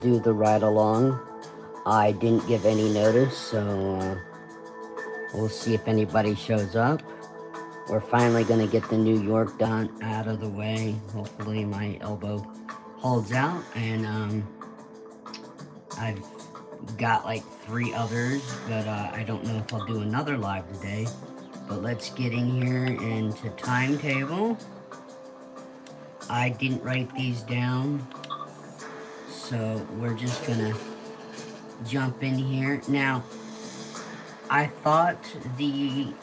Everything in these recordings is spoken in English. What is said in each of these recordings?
do the ride along. I didn't give any notice, so we'll see if anybody shows up. We're finally gonna get the New York done out of the way. Hopefully my elbow holds out, and I've got like 3 others, but I don't know if I'll do another live today. But let's get in here into timetable. I didn't write these down, so we're just gonna jump in here. Now, I thought the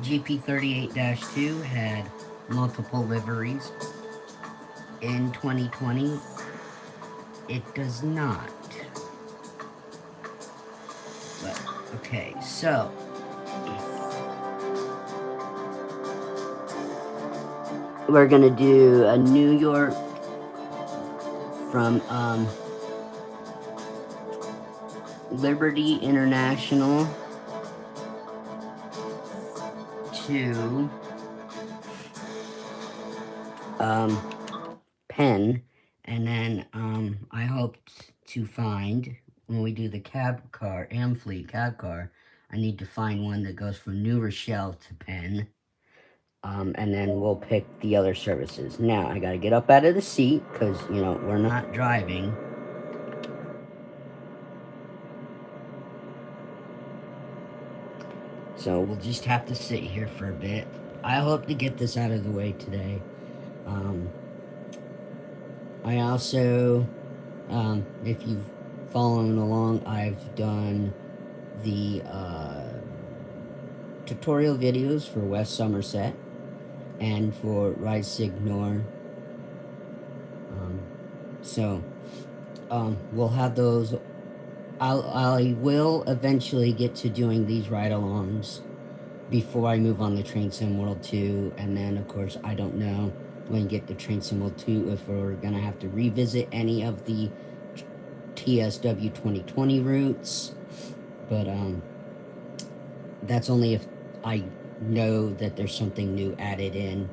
GP38-2 had multiple liveries. In 2020, it does not. But, okay, so we're gonna do a New York from Liberty International to Penn, and then I hoped to find, when we do the cab car, Amfleet cab car, I need to find one that goes from New Rochelle to Penn, and then we'll pick the other services. Now, I gotta get up out of the seat, because, you know, we're not driving. So we'll just have to sit here for a bit. I hope to get this out of the way today. I also, if you've following along, I've done the tutorial videos for West Somerset and for Ride Signor. So we'll have those. I will eventually get to doing these ride-alongs before I move on to Train Sim World 2, and then of course I don't know when we get to Train Sim World 2 if we're gonna have to revisit any of the TSW 2020 routes, but that's only if I know that there's something new added in.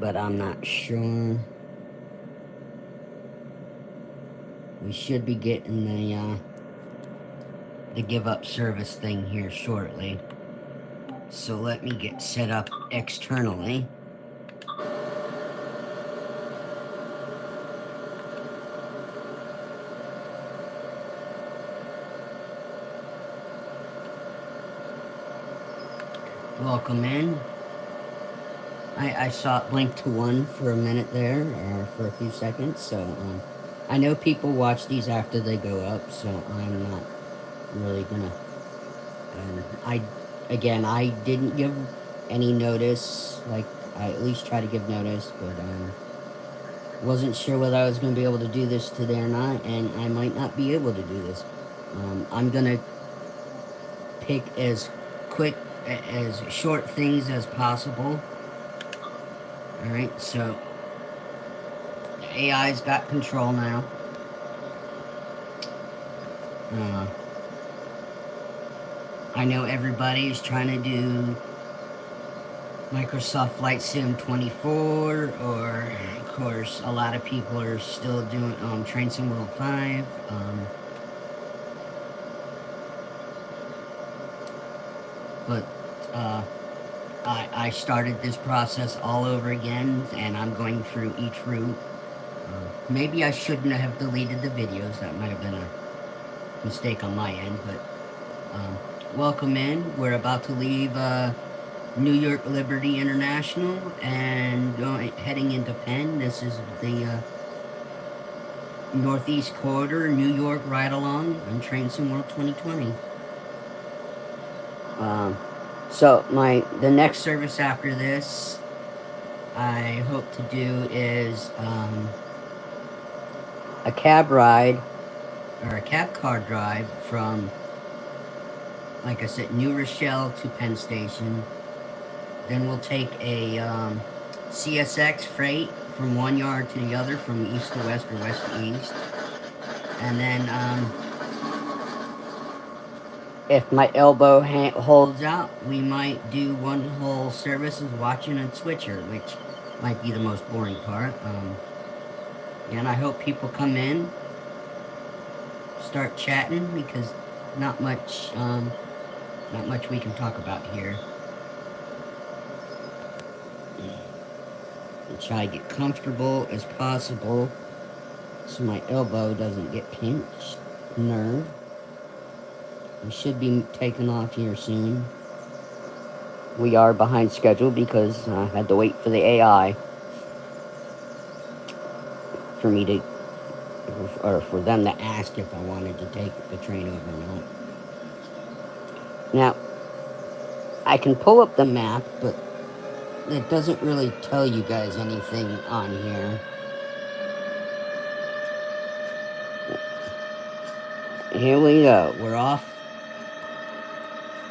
But I'm not sure. We should be getting the give up service thing here shortly. So let me get set up externally. Welcome in. I saw it blink to 1 for a minute there, or for a few seconds, so I know people watch these after they go up, so I'm not really gonna, I didn't give any notice. Like, I at least try to give notice, but wasn't sure whether I was gonna be able to do this today or not, and I might not be able to do this. I'm gonna pick as short things as possible. Alright, so the AI's got control now. I know everybody's trying to do Microsoft Flight Sim 24, or of course a lot of people are still doing Train Sim World 5. But I started this process all over again, and I'm going through each route. Maybe I shouldn't have deleted the videos. That might have been a mistake on my end, but welcome in. We're about to leave New York Liberty International and heading into Penn. This is the Northeast Corridor New York ride-along on Train Sim World 2020. So the next service after this I hope to do is a cab ride, or a cab car drive from, like I said, New Rochelle to Penn Station. Then we'll take a CSX freight from one yard to the other, from east to west or west to east. And then if my elbow holds out, we might do one whole service as watching a switcher, which might be the most boring part. And I hope people come in, start chatting, because not much, not much we can talk about here. And try to get comfortable as possible so my elbow doesn't get pinched. Nerve. We should be taking off here soon. We are behind schedule because I had to wait for the AI for me to, or for them to ask if I wanted to take the train over or not. Now, I can pull up the map, but it doesn't really tell you guys anything on here. Here we go. We're off.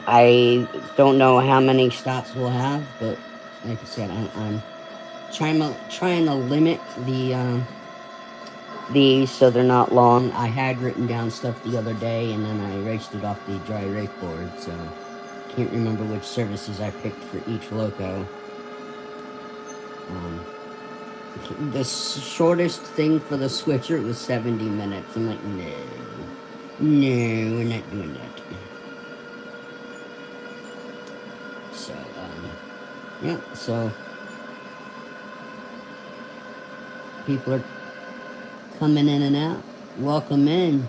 I don't know how many stops we'll have, but like I said, I'm trying to limit these so they're not long. I had written down stuff the other day, and then I erased it off the dry erase board, so can't remember which services I picked for each loco. The shortest thing for the switcher was 70 minutes. I'm like, no, we're not doing that. So, yeah, so people are coming in and out. Welcome in.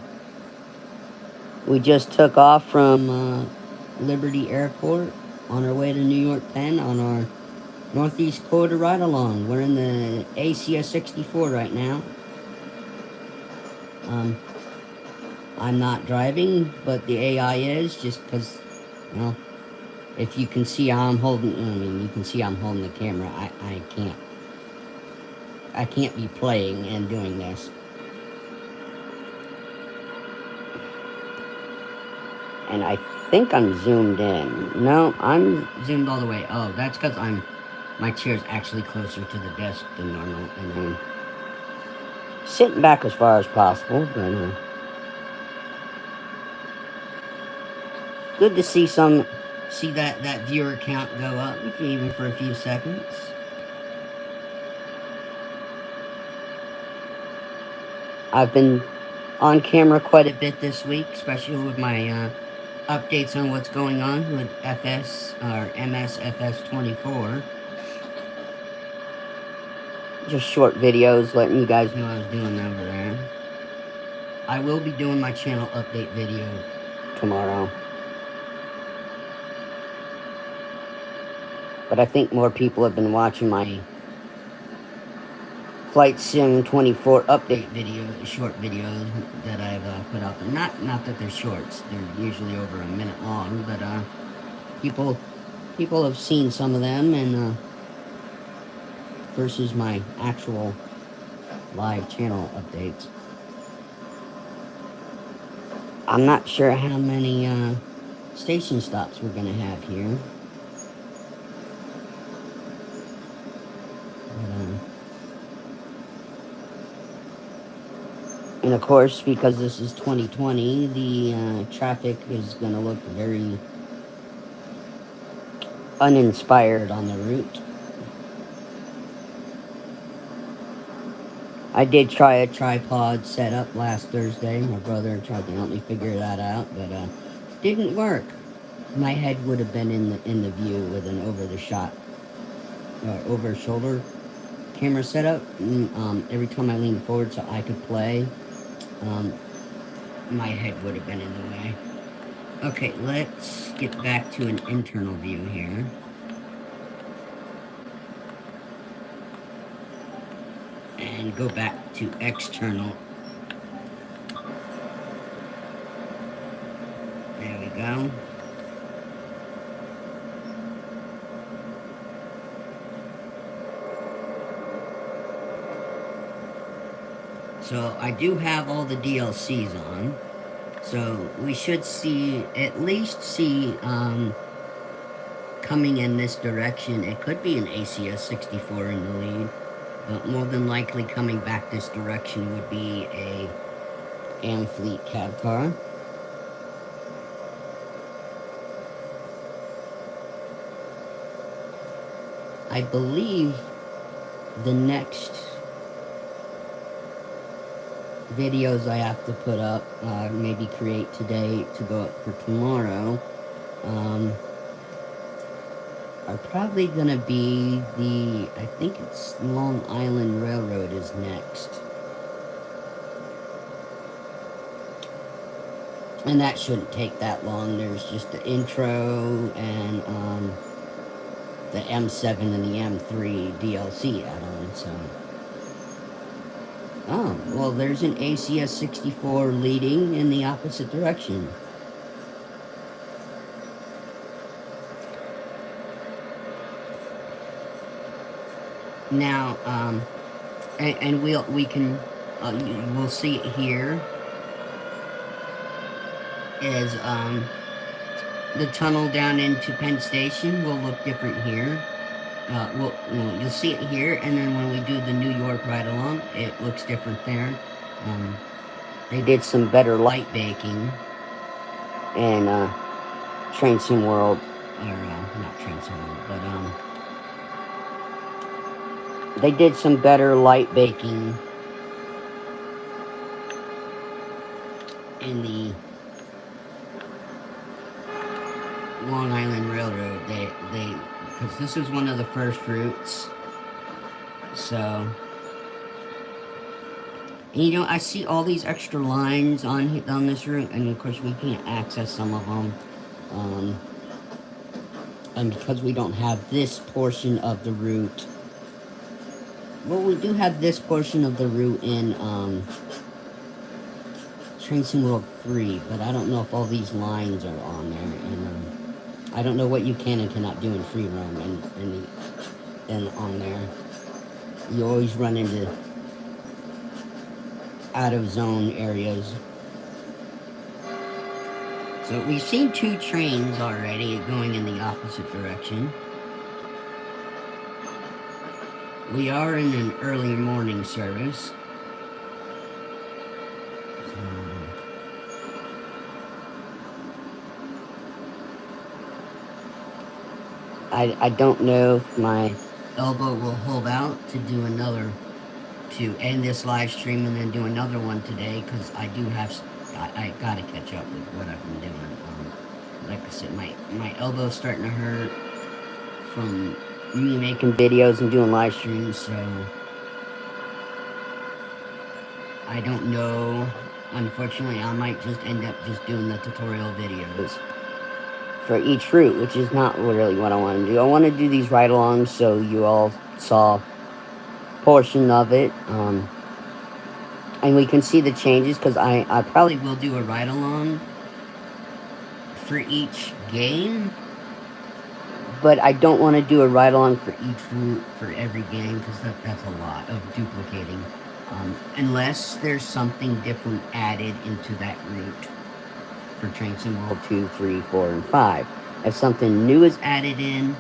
We just took off from Liberty Airport on our way to New York Penn on our Northeast Corridor ride along. We're in the ACS 64 right now. I'm not driving, but the AI is, just because, you know, if you can see how I'm holding, you can see I'm holding the camera. I can't be playing and doing this. And I think I'm zoomed in. No, I'm zoomed all the way. Oh, that's because my chair's actually closer to the desk than normal, and I'm sitting back as far as possible, but good to see that viewer count go up, even for a few seconds. I've been on camera quite a bit this week, especially with my updates on what's going on with FS or MSFS 24. Just short videos letting you guys know what I was doing over there. I will be doing my channel update video tomorrow. But I think more people have been watching my Flight Sim 24 update video, short videos that I've put out there. Not that they're shorts; they're usually over a minute long. But people have seen some of them, and versus my actual live channel updates. I'm not sure how many station stops we're gonna have here. And of course, because this is 2020, the traffic is going to look very uninspired on the route. I did try a tripod setup last Thursday. My brother tried to help me figure that out, but didn't work. My head would have been in the view with an over shoulder camera setup. Every time I leaned forward so I could play, my head would have been in the way. Okay, let's get back to an internal view here. And go back to external. There we go. So I do have all the DLCs on. So we should at least see coming in this direction. It could be an ACS 64 in the lead. But more than likely coming back this direction would be a Amfleet cab car. I believe the next videos I have to put up, maybe create today to go up for tomorrow, are probably gonna be I think it's Long Island Railroad is next. And that shouldn't take that long. There's just the intro and, the M7 and the M3 DLC add-on, so. Oh, well, there's an ACS 64 leading in the opposite direction. Now, and we can, we'll see it here, is, the tunnel down into Penn Station will look different here. You'll see it here, and then when we do the New York ride-along, it looks different there. They did some better light baking in, Train Sim World, or, not Train Sim World, but, they did some better light baking in the Long Island Railroad. Because this was one of the first routes, so. And, you know, I see all these extra lines on this route, and of course we can't access some of them, and because we don't have this portion of the route. Well, we do have this portion of the route in, Train Sim World 3, but I don't know if all these lines are on there, and, I don't know what you can and cannot do in free roam, and on there. You always run into out-of-zone areas. So we've seen 2 trains already going in the opposite direction. We are in an early morning service. I don't know if my elbow will hold out to do to end this live stream and then do another one today, because I gotta catch up with what I've been doing. Like I said, my elbow's starting to hurt from me making videos and doing live streams, so I don't know. Unfortunately, I might just end up just doing the tutorial videos for each route, which is not really what I want to do. I want to do these ride-alongs so you all saw a portion of it, and we can see the changes, because I probably will do a ride-along for each game, but I don't want to do a ride-along for each route for every game, because that's a lot of duplicating, unless there's something different added into that route for Train Sim World 2, 3, 4, and 5. If something new is added in,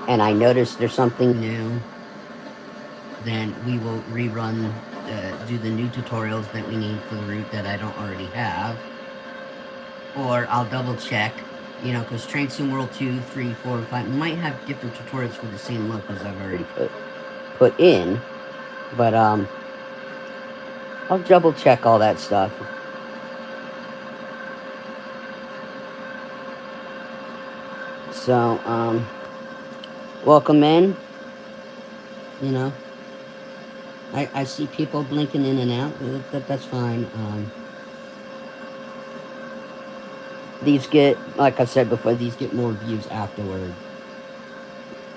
and I notice there's something new, then we will rerun, do the new tutorials that we need for the route that I don't already have. Or I'll double check, you know, because Train Sim World 2, 3, 4, and 5 might have different tutorials for the same locos I've already put in. But, I'll double check all that stuff. So, welcome in. You know, I see people blinking in and out. That's fine. These get, like I said before, these get more views afterward,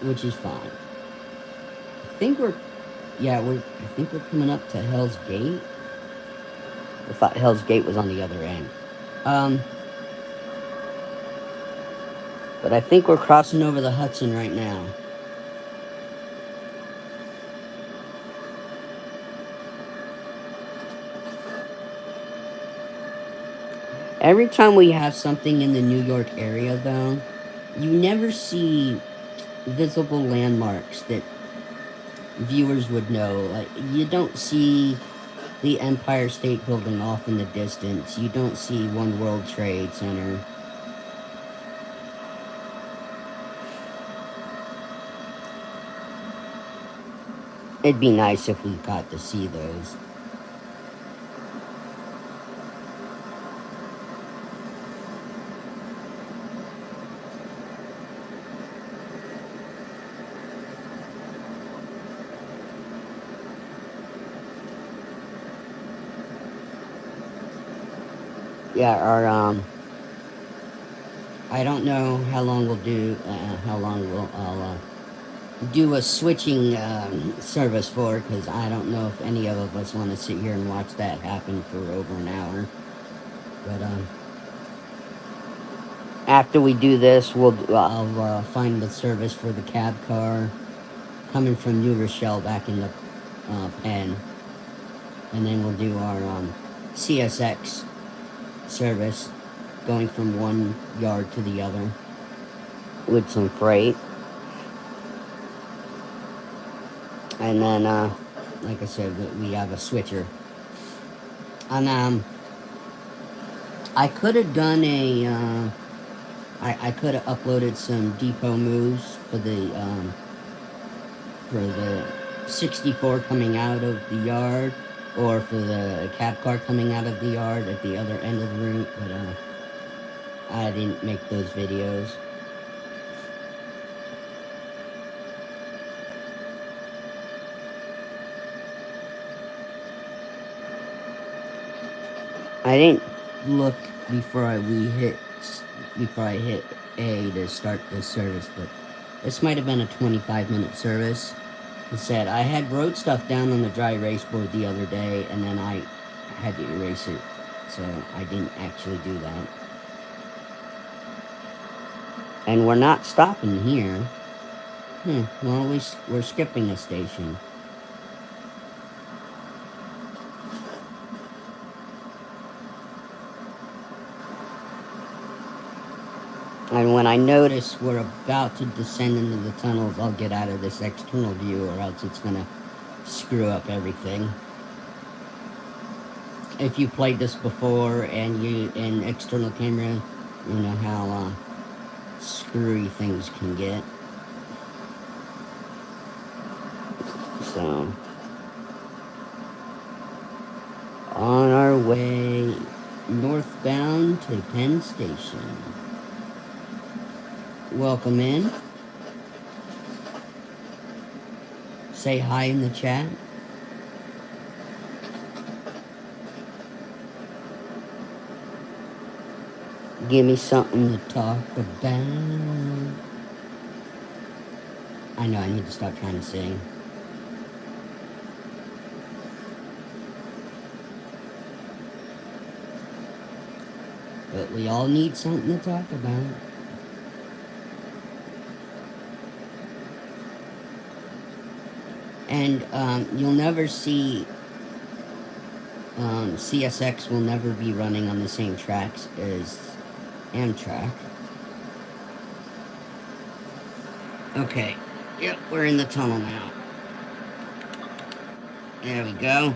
which is fine. I think we're coming up to Hell's Gate. I thought Hell's Gate was on the other end. But I think we're crossing over the Hudson right now. Every time we have something in the New York area, though, you never see visible landmarks that viewers would know. Like, you don't see the Empire State Building off in the distance. You don't see One World Trade Center. It'd be nice if we got to see those. Yeah, I don't know how long we'll do, I'll do a switching service for, because I don't know if any of us want to sit here and watch that happen for over an hour. But after we do this, I'll find the service for the cab car coming from New Rochelle back in the pen, and then we'll do our CSX service going from one yard to the other with some freight. And then, like I said, we have a switcher. And I could have done a, I could have uploaded some depot moves for the 64 coming out of the yard, or for the cab car coming out of the yard at the other end of the route, but I didn't make those videos. I didn't look before I hit A to start this service, but this might have been a 25-minute service. It said I had wrote stuff down on the dry erase board the other day, and then I had to erase it, so I didn't actually do that. And we're not stopping here. Well, we're skipping a station. And when I notice we're about to descend into the tunnels, I'll get out of this external view, or else it's gonna screw up everything. If you played this before and you in external camera, you know how screwy things can get. So, on our way northbound to Penn Station. Welcome in. Say hi in the chat. Give me something to talk about. I know I need to stop trying to sing. But we all need something to talk about. And you'll never see, CSX will never be running on the same tracks as Amtrak. Okay, yep, we're in the tunnel now. There we go.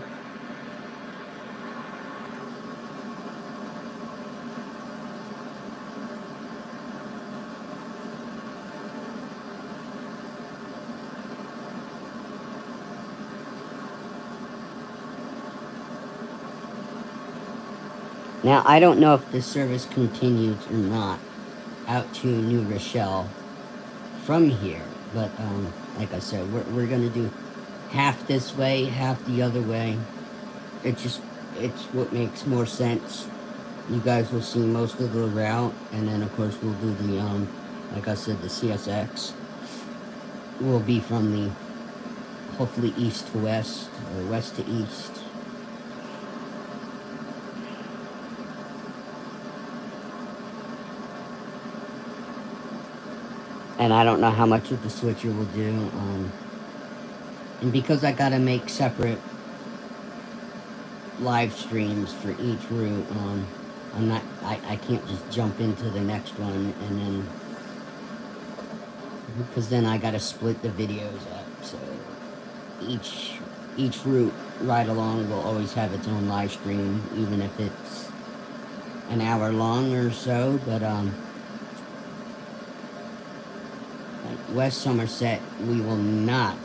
Now, I don't know if this service continues or not out to New Rochelle from here, but like I said, we're gonna do half this way, half the other way. It's what makes more sense. You guys will see most of the route, and then of course we'll do the like I said, the CSX will be from the hopefully east to west or west to east. And I don't know how much of the switcher will do. And because I gotta make separate live streams for each route, I can't just jump into the next one and then, because then I gotta split the videos up. So each route ride along will always have its own live stream, even if it's an hour long or so. But West Somerset, we will not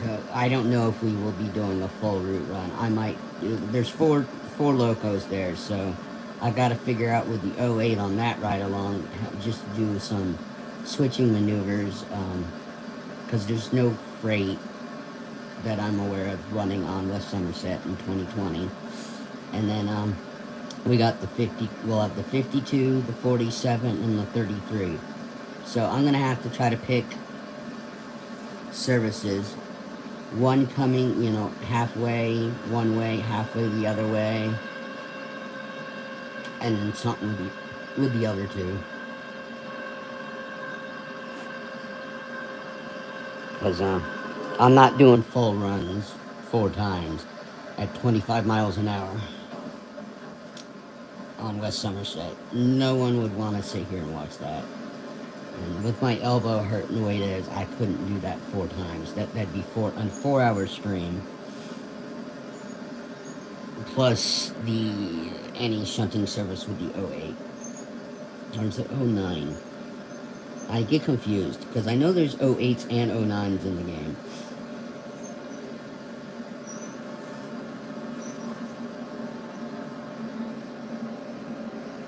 So I don't know if we will be doing a full route run. I might. There's four locos there, so I got to figure out with the '08 on that ride along, just do some switching maneuvers, because there's no freight that I'm aware of running on West Somerset in 2020. And then we got the 50. We'll have the 52, the 47, and the 33. So I'm gonna have to try to pick services. One coming, halfway one way, halfway the other way, and then something with the other two. Because I'm not doing full runs 4 times at 25 miles an hour on West Somerset. No one would want to sit here and watch that. And with my elbow hurting the way it is, I couldn't do that 4 times. That'd be a 4-hour stream. Plus any shunting service with the '08. Or is it '09? I get confused, because I know there's '08s and '09s in the game.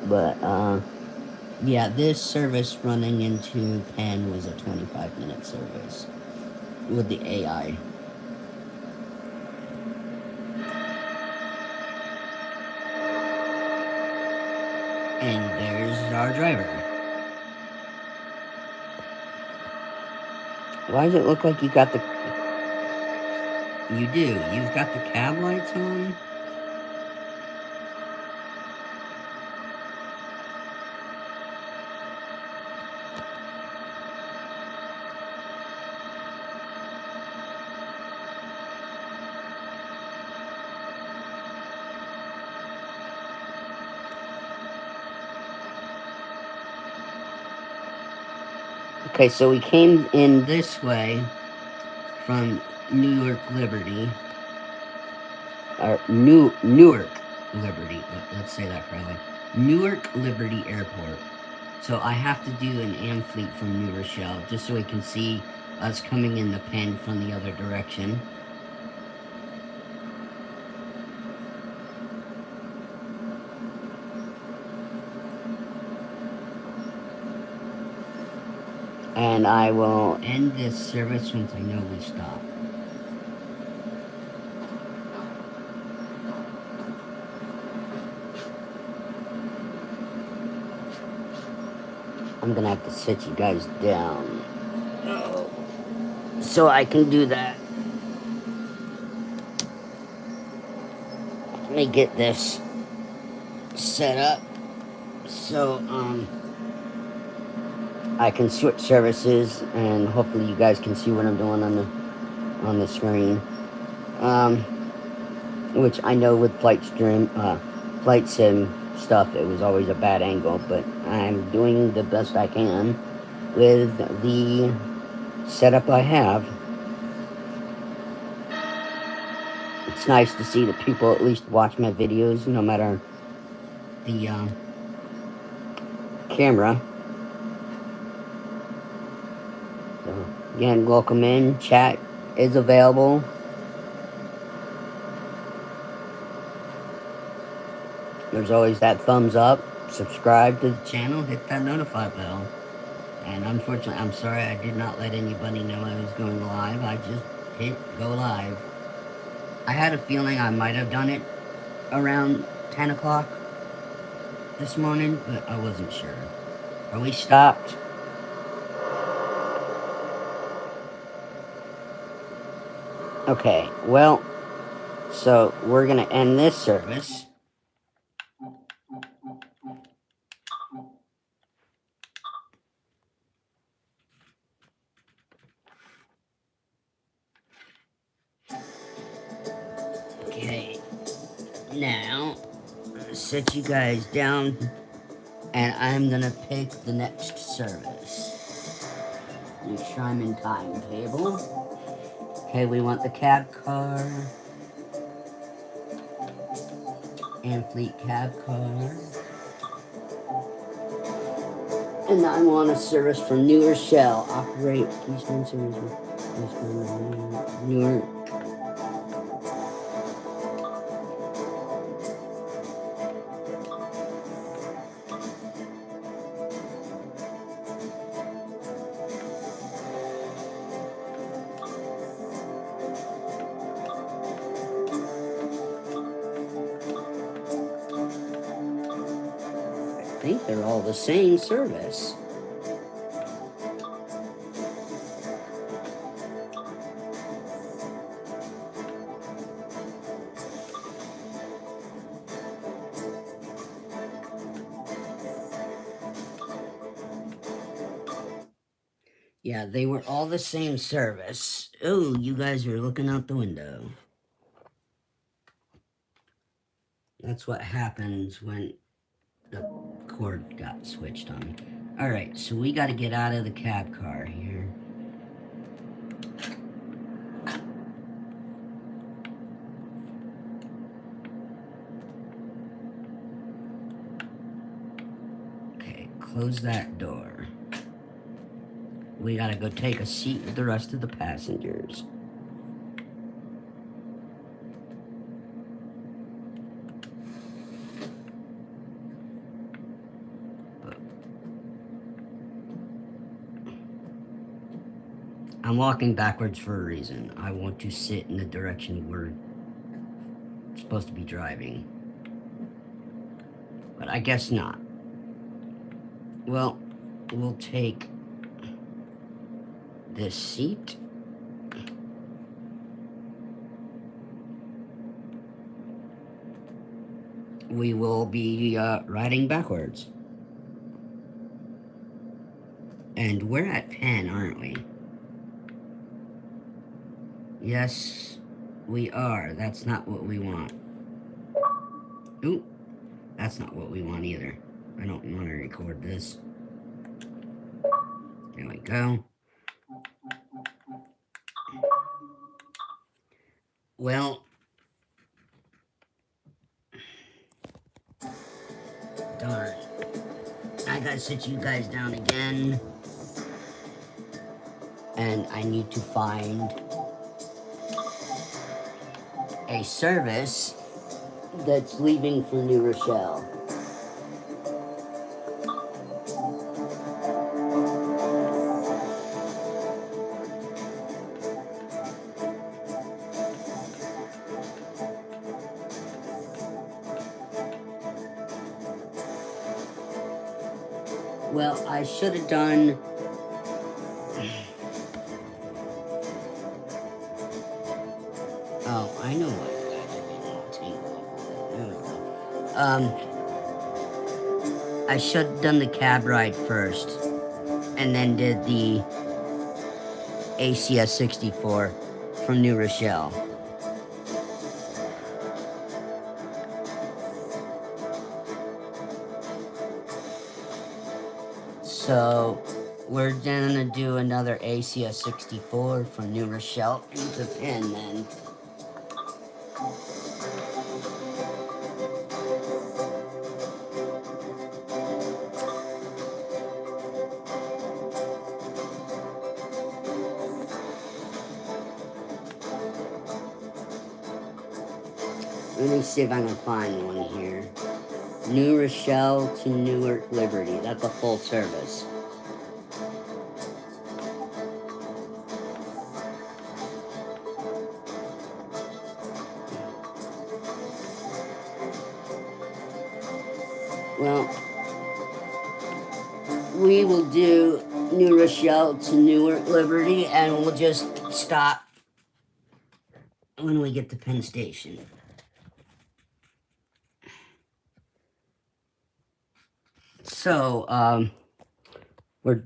But, yeah, this service running into Penn was a 25-minute service with the AI. And there's our driver. Why does it look like you got the... You do. You've got the cab lights on? Okay, so we came in this way from Newark Liberty. Or Newark Liberty. Let's say that correctly. Newark Liberty Airport. So I have to do an Amfleet from New Rochelle, just so we can see us coming in the Penn from the other direction. And I will end this service once I know we stop. I'm gonna have to sit you guys down so I can do that. Let me get this set up so I can switch services, and hopefully you guys can see what I'm doing on the screen. Which I know with flight sim stuff, it was always a bad angle, but I'm doing the best I can with the setup I have. It's nice to see that people at least watch my videos, no matter the camera. So, again, welcome in. Chat is available. There's always that thumbs up. Subscribe to the channel. Hit that notify bell. And unfortunately, I'm sorry I did not let anybody know I was going live. I just hit go live. I had a feeling I might have done it around 10 o'clock this morning, but I wasn't sure. Are we stopped? Okay, well, so we're going to end this service. Okay, now, set you guys down, and I'm going to pick the next service. New Shyman timetable. Okay, we want the cab car. Amfleet cab car. And I want a service from New Rochelle. Operate Keystone Service. Newark. I think they're all the same service. Yeah, they were all the same service. Oh, you guys are looking out the window. That's what happens when the cord got switched on me. Alright, so we gotta get out of the cab car here. Okay, close that door. We gotta go take a seat with the rest of the passengers. I'm walking backwards for a reason. I want to sit in the direction we're supposed to be driving. But I guess not. Well, we'll take this seat. We will be riding backwards. And we're at Penn, aren't we? Yes, we are. That's not what we want. Ooh, that's not what we want either. I don't want to record this. There we go. Well, darn. I gotta sit you guys down again. And I need to find a service that's leaving for New Rochelle. Well, I should have done... Oh, I know what I should have done the cab ride first, and then did the ACS 64 from New Rochelle. So, we're gonna do another ACS 64 from New Rochelle into Penn then. Let me see if I can find one here. New Rochelle to Newark Liberty. That's a full service. Well, we will do New Rochelle to Newark Liberty, and we'll just stop when we get to Penn Station. So, we're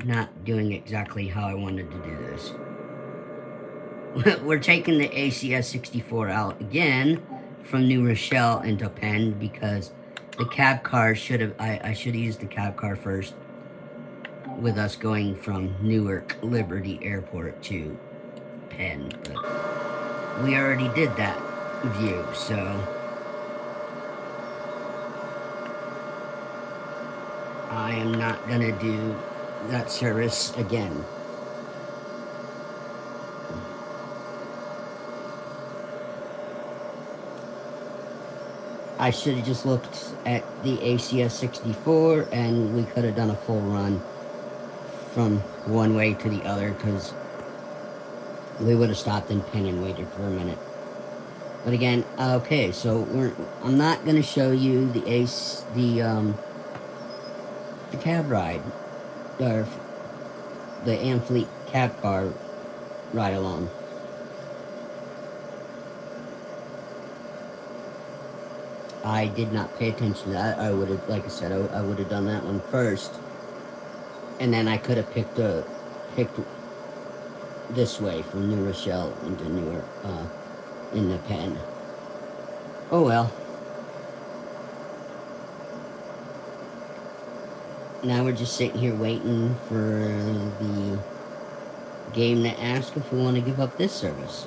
not doing exactly how I wanted to do this. We're taking the ACS 64 out again from New Rochelle into Penn because the cab car should have, I should have used the cab car first with us going from Newark Liberty Airport to Penn, but we already did that view, so I am not gonna do that service again. I should have just looked at the ACS 64 and we could have done a full run from one way to the other, because we would have stopped in Penn and waited for a minute. But again, okay, so I'm not gonna show you the cab ride, or the Amfleet cab car ride along. I did not pay attention to that. I would have, like I said, I would have done that one first, and then I could have picked this way from New Rochelle into Newark, into Penn. Oh well. Now we're just sitting here waiting for the game to ask if we want to give up this service.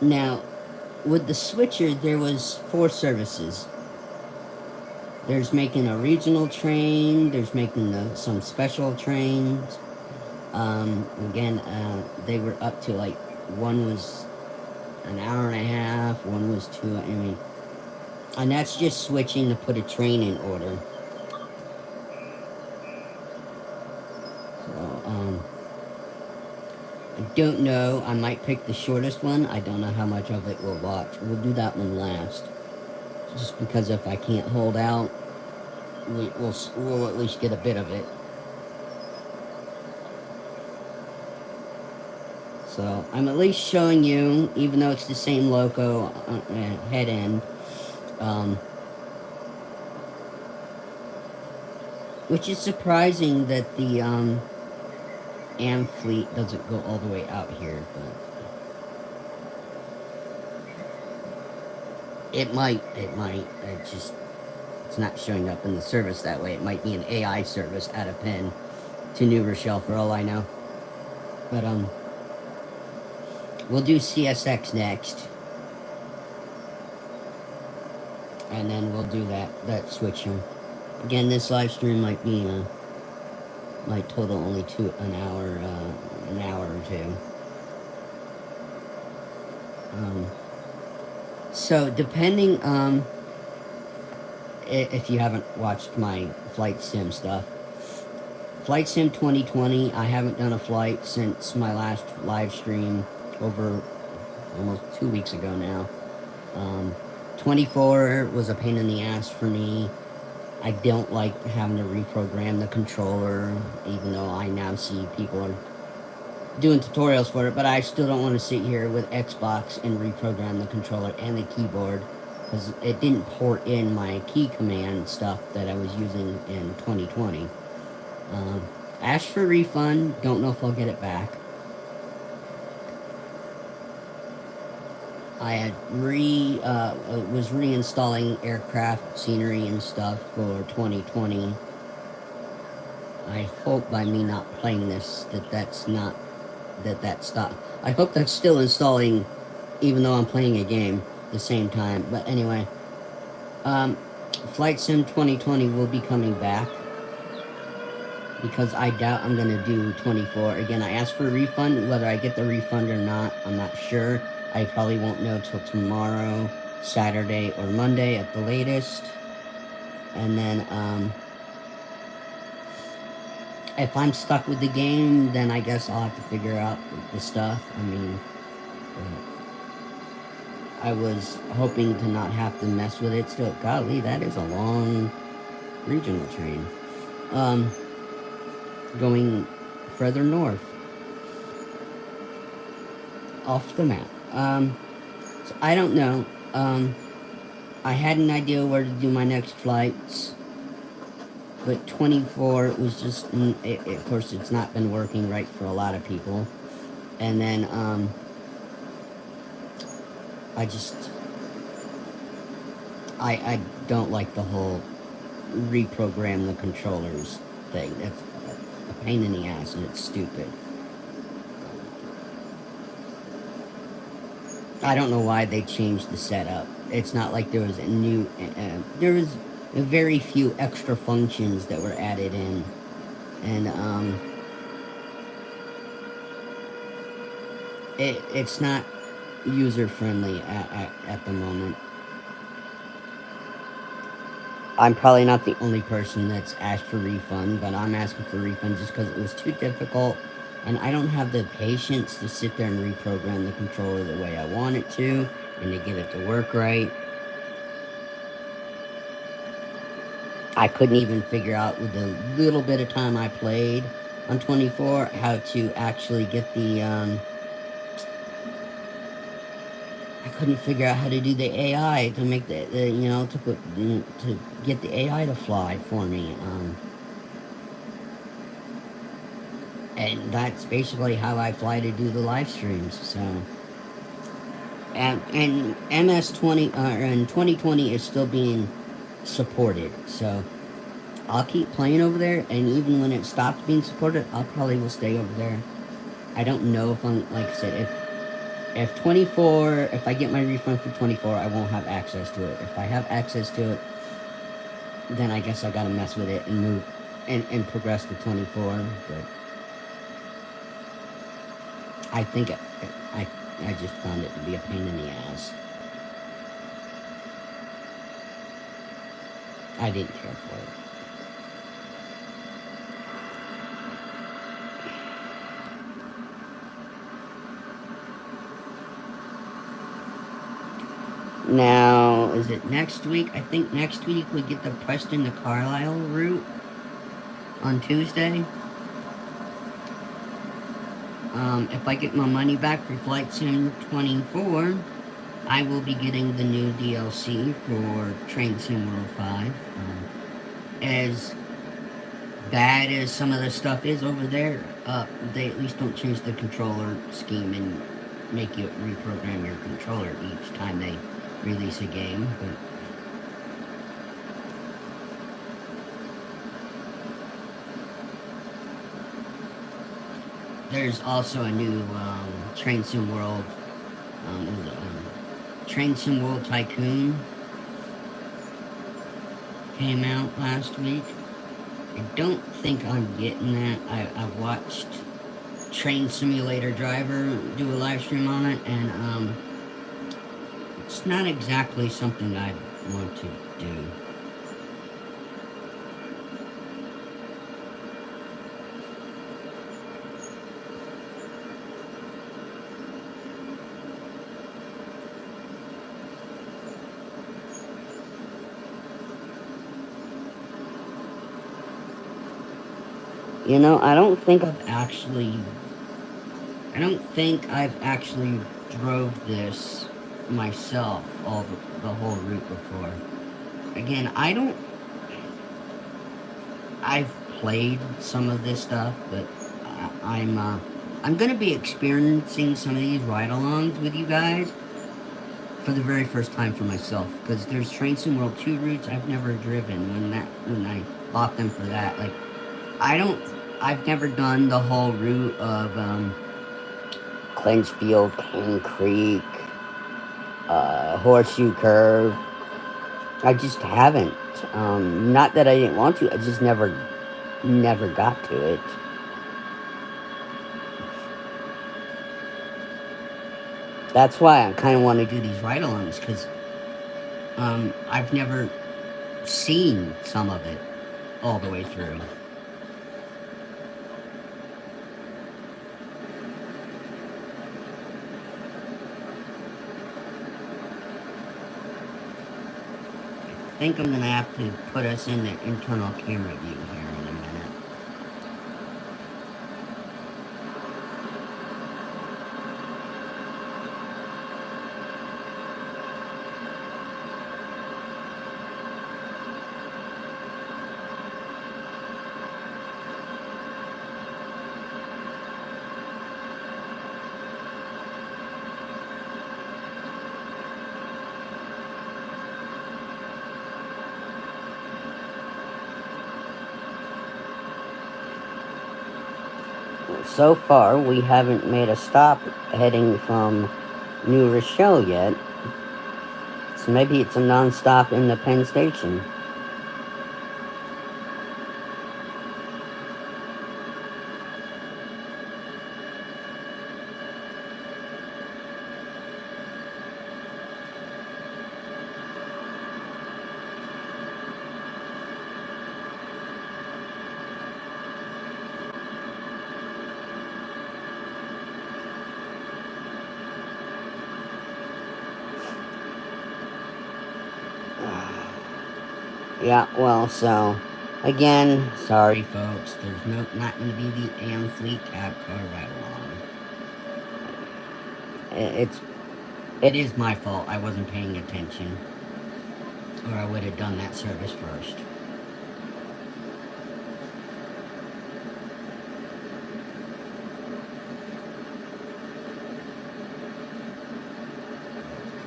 Now, with the switcher, there was 4 services. There's making a regional train, there's making some special trains. Again, they were up to, like, one was an hour and a half, one was 2, I mean, and that's just switching to put a train in order. So, I don't know, I might pick the shortest one. I don't know how much of it we'll watch. We'll do that one last. Just because if I can't hold out, we'll at least get a bit of it. So, I'm at least showing you, even though it's the same loco head end, which is surprising that the Amfleet doesn't go all the way out here, but it might, it's not showing up in the service that way. It might be an AI service out of Penn to New Rochelle for all I know. But, we'll do CSX next. And then we'll do that switching. Again, this live stream might be, might total only an hour or 2. So, depending, if you haven't watched my flight sim stuff, Flight Sim 2020, I haven't done a flight since my last live stream over almost 2 weeks ago now. 24 was a pain in the ass for me. I don't like having to reprogram the controller, even though I now see people are doing tutorials for it, but I still don't want to sit here with Xbox and reprogram the controller and the keyboard, because it didn't port in my key command stuff that I was using in 2020. Asked for a refund, don't know if I'll get it back. I had was reinstalling aircraft scenery and stuff for 2020. I hope by me not playing this that stopped. I hope that's still installing, even though I'm playing a game at the same time. But anyway, Flight Sim 2020 will be coming back, because I doubt I'm gonna do 24. Again, I asked for a refund. Whether I get the refund or not, I'm not sure. I probably won't know till tomorrow, Saturday, or Monday at the latest. And then, if I'm stuck with the game, then I guess I'll have to figure out the stuff. I mean, I was hoping to not have to mess with it still. Golly, that is a long regional train. Going further north. Off the map. So I don't know. I had an idea where to do my next flights, but 24 was just, of course, it's not been working right for a lot of people. And then, I don't like the whole reprogram the controllers thing. That's a pain in the ass, and it's stupid. I don't know why they changed the setup. It's not like there was a new, there was very few extra functions that were added in. And, it's not user friendly at the moment. I'm probably not the only person that's asked for refund, but I'm asking for refund just because it was too difficult, and I don't have the patience to sit there and reprogram the controller the way I want it to, and to get it to work right. I couldn't even figure out with the little bit of time I played on 24 how to actually get the I couldn't figure out how to do the AI to make the you know, to get the AI to fly for me. And that's basically how I fly to do the live streams. So, and MS 20 and 2020 is still being supported. So I'll keep playing over there, and even when it stops being supported, I'll probably will stay over there. I don't know if I'm, like I said, if 24, if I get my refund for 24, I won't have access to it. If I have access to it, then I guess I gotta mess with it and move and progress to 24. But I think I I just found it to be a pain in the ass. I didn't care for it. Now, is it next week? I think next week we get the Preston to Carlisle route on Tuesday. If I get my money back for Flight Sim 24, I will be getting the new DLC for Train Sim World 5. As bad as some of the stuff is over there, they at least don't change the controller scheme and make you reprogram your controller each time they release a game. But there's also a new Train Sim World, Train Sim World Tycoon came out last week. I don't think I'm getting that. I've watched Train Simulator Driver do a live stream on it, and it's not exactly something I want to do. You know, I don't think I've actually drove this myself the whole route before. Again, I've played some of this stuff, but I'm gonna be experiencing some of these ride-alongs with you guys for the very first time for myself, because there's Train Sim World 2 routes I've never driven when I bought them for that. Like, I don't, I've never done the whole route of, Clinchfield, Cane Creek, Horseshoe Curve. I just haven't. Not that I didn't want to, I just never got to it. That's why I kind of want to do these ride-alongs, because I've never seen some of it all the way through. I think I'm gonna have to put us in the internal camera view here in a minute. So far, we haven't made a stop heading from New Rochelle yet. So maybe it's a non-stop in the Penn Station. Yeah, well, so again, sorry folks, there's not gonna be the Amfleet cab car ride along. It's it is my fault. I wasn't paying attention, or I would have done that service first.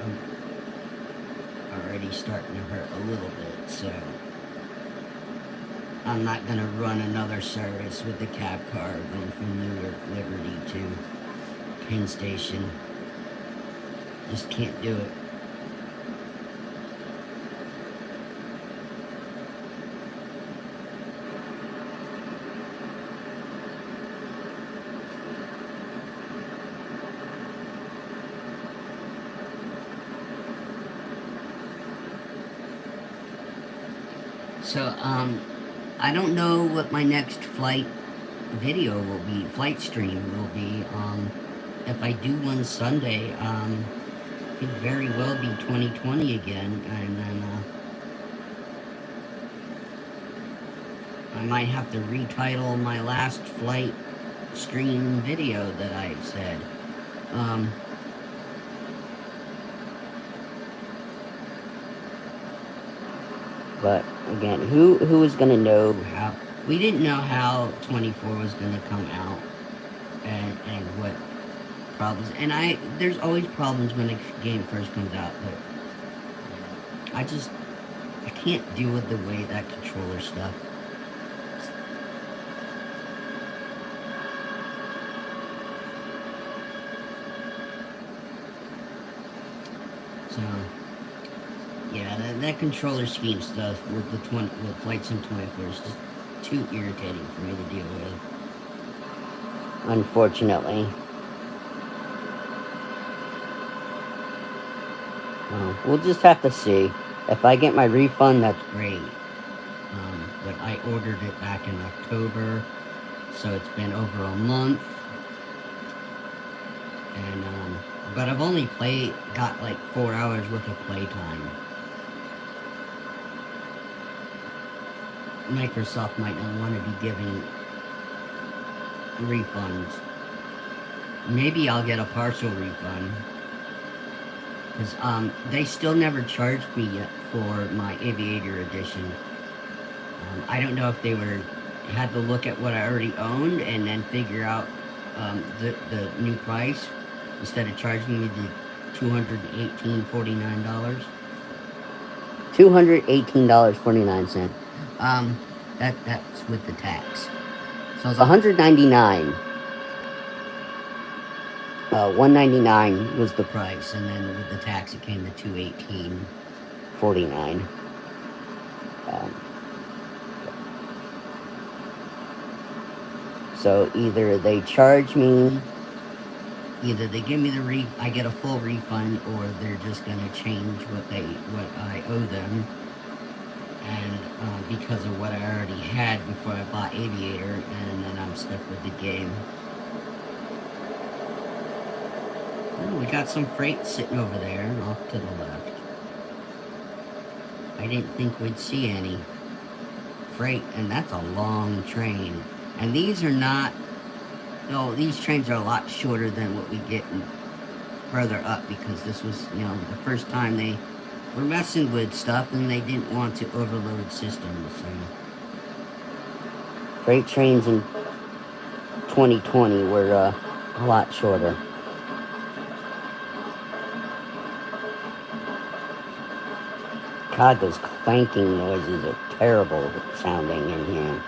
I'm already starting to hurt a little bit, so I'm not gonna run another service with the cab car going from Newark Liberty to Penn Station. Just can't do it. So, I don't know what my next flight video will be, flight stream will be. If I do one Sunday, could very well be 2020 again, and then, I might have to retitle my last flight stream video that I said. Um, but again, who is gonna know how? We didn't know how 24 was gonna come out, and what problems. And there's always problems when a game first comes out, but I can't deal with the way that controller stuff. So, yeah, that controller scheme stuff with with Flight Sim 24 is just too irritating for me to deal with. Unfortunately. We'll just have to see. If I get my refund, that's great. But I ordered it back in October, so it's been over a month. And, but I've only got like 4 hours worth of playtime. Microsoft might not want to be giving refunds. Maybe I'll get a partial refund. Because, they still never charged me yet for my Aviator Edition. I don't know if they had to look at what I already owned and then figure out, the new price instead of charging me the $218.49. $218.49. That's with the tax. So it's $199. $199 was the price, and then with the tax, it came to $218.49. So either they charge me, either they give me I get a full refund, or they're just gonna change what I owe them. And because of what I already had before I bought Aviator, and then I'm stuck with the game. Oh, we got some freight sitting over there, off to the left. I didn't think we'd see any freight, and that's a long train. And these are not, no, these trains are a lot shorter than what we get further up, because this was, the first time they were messing with stuff, and they didn't want to overload systems. So. Freight trains in 2020 were a lot shorter. God, those clanking noises are terrible sounding in here.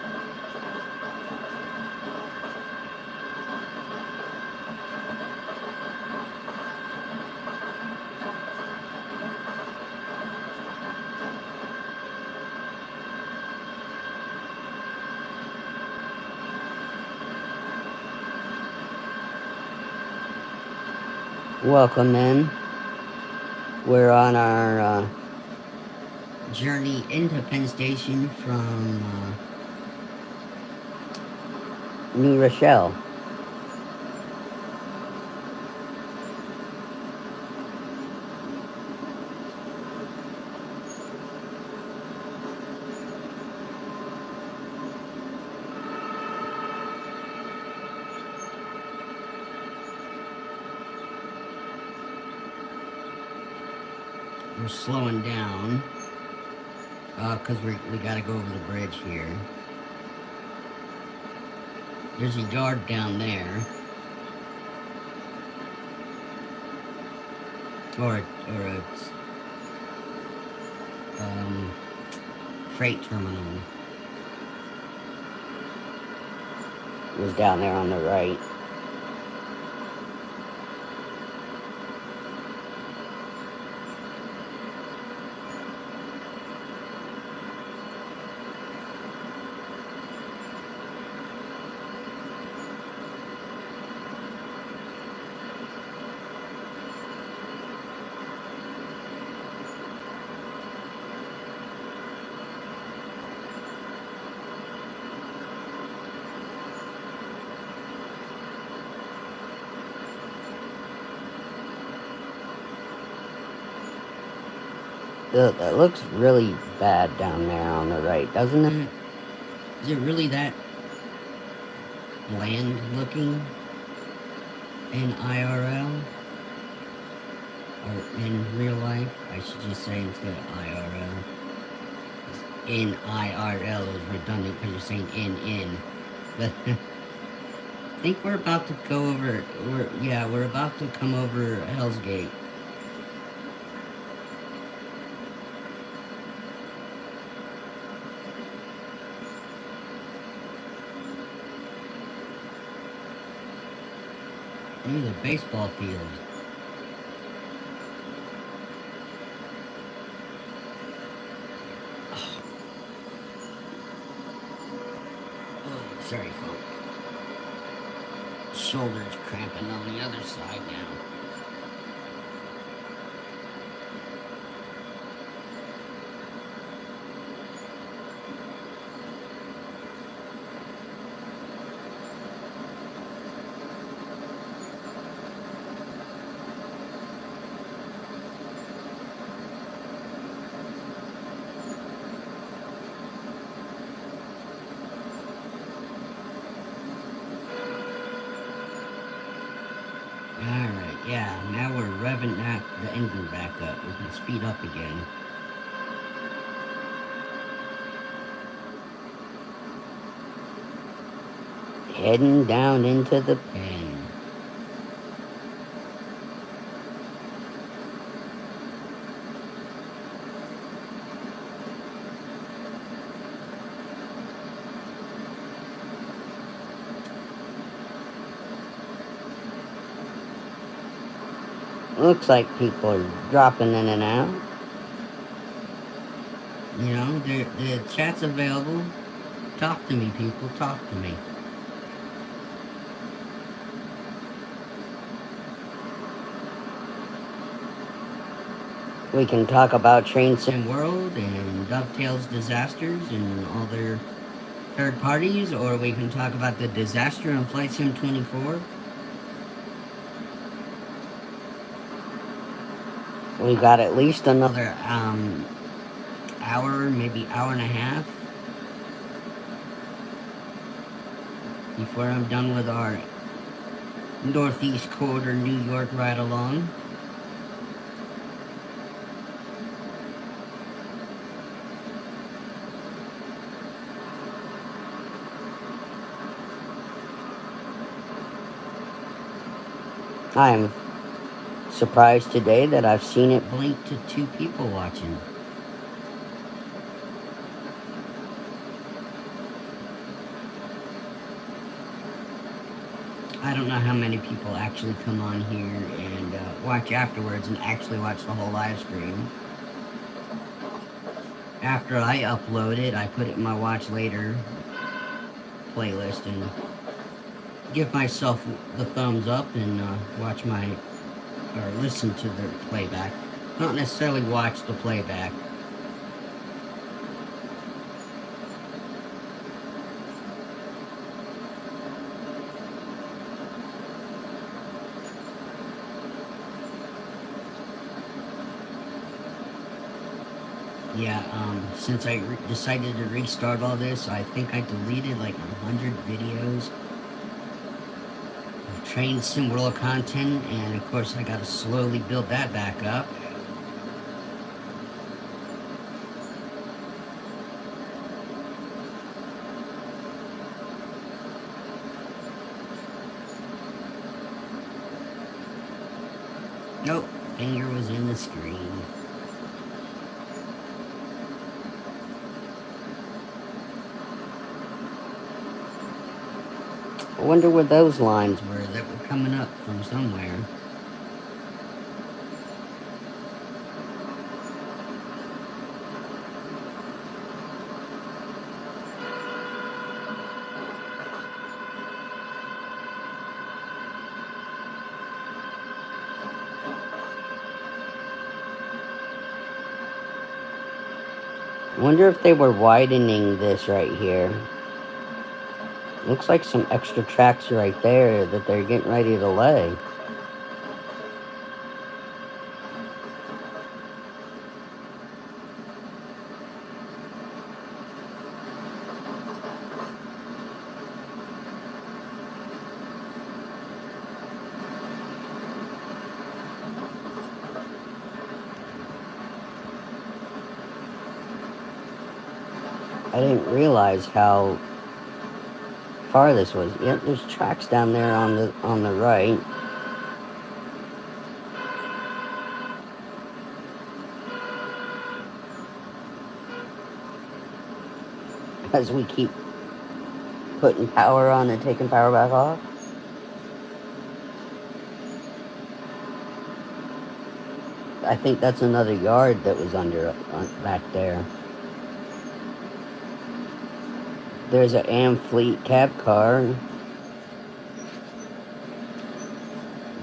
Welcome in. We're on our journey into Penn Station from New Rochelle. we're slowing down. Because we gotta go over the bridge here. There's a yard down there. Or a freight terminal. It was down there on the right. That looks really bad down there on the right, doesn't it? Is it really that bland looking in IRL? Or in real life? I should just say instead of IRL. In IRL is redundant because you're saying in. But I think we're about to go over, we're about to come over Hell's Gate. Here's a baseball field. Oh, sorry, folks. Shoulder's cramping on the other side now. Alright, yeah, now we're revving the engine back up. We can speed up again. Heading down into the pen. Looks like people are dropping in and out. You know, the chat's available. Talk to me, people. Talk to me. We can talk about Train Sim World and Dovetail's disasters and all their third parties, or we can talk about the disaster on Flight Sim 24. We got at least another hour, maybe hour and a half before I'm done with our Northeast Corridor New York ride along. I am surprised today that I've seen it blink to 2 people watching. I don't know how many people actually come on here and watch afterwards and actually watch the whole live stream. After I upload it, I put it in my watch later playlist and give myself the thumbs up and watch or listen to the playback. Not necessarily watch the playback. Yeah, since I decided to restart all this, I think I deleted like 100 videos of Train Sim World content, and of course I gotta slowly build that back up. Nope, finger was in the screen. I wonder where those lines were that were coming up from somewhere. I wonder if they were widening this right here. Looks like some extra tracks right there that they're getting ready to lay. I didn't realize how far this was. Yep, there's tracks down there on the right. As we keep putting power on and taking power back off. I think that's another yard that was back there. There's an Amfleet cab car,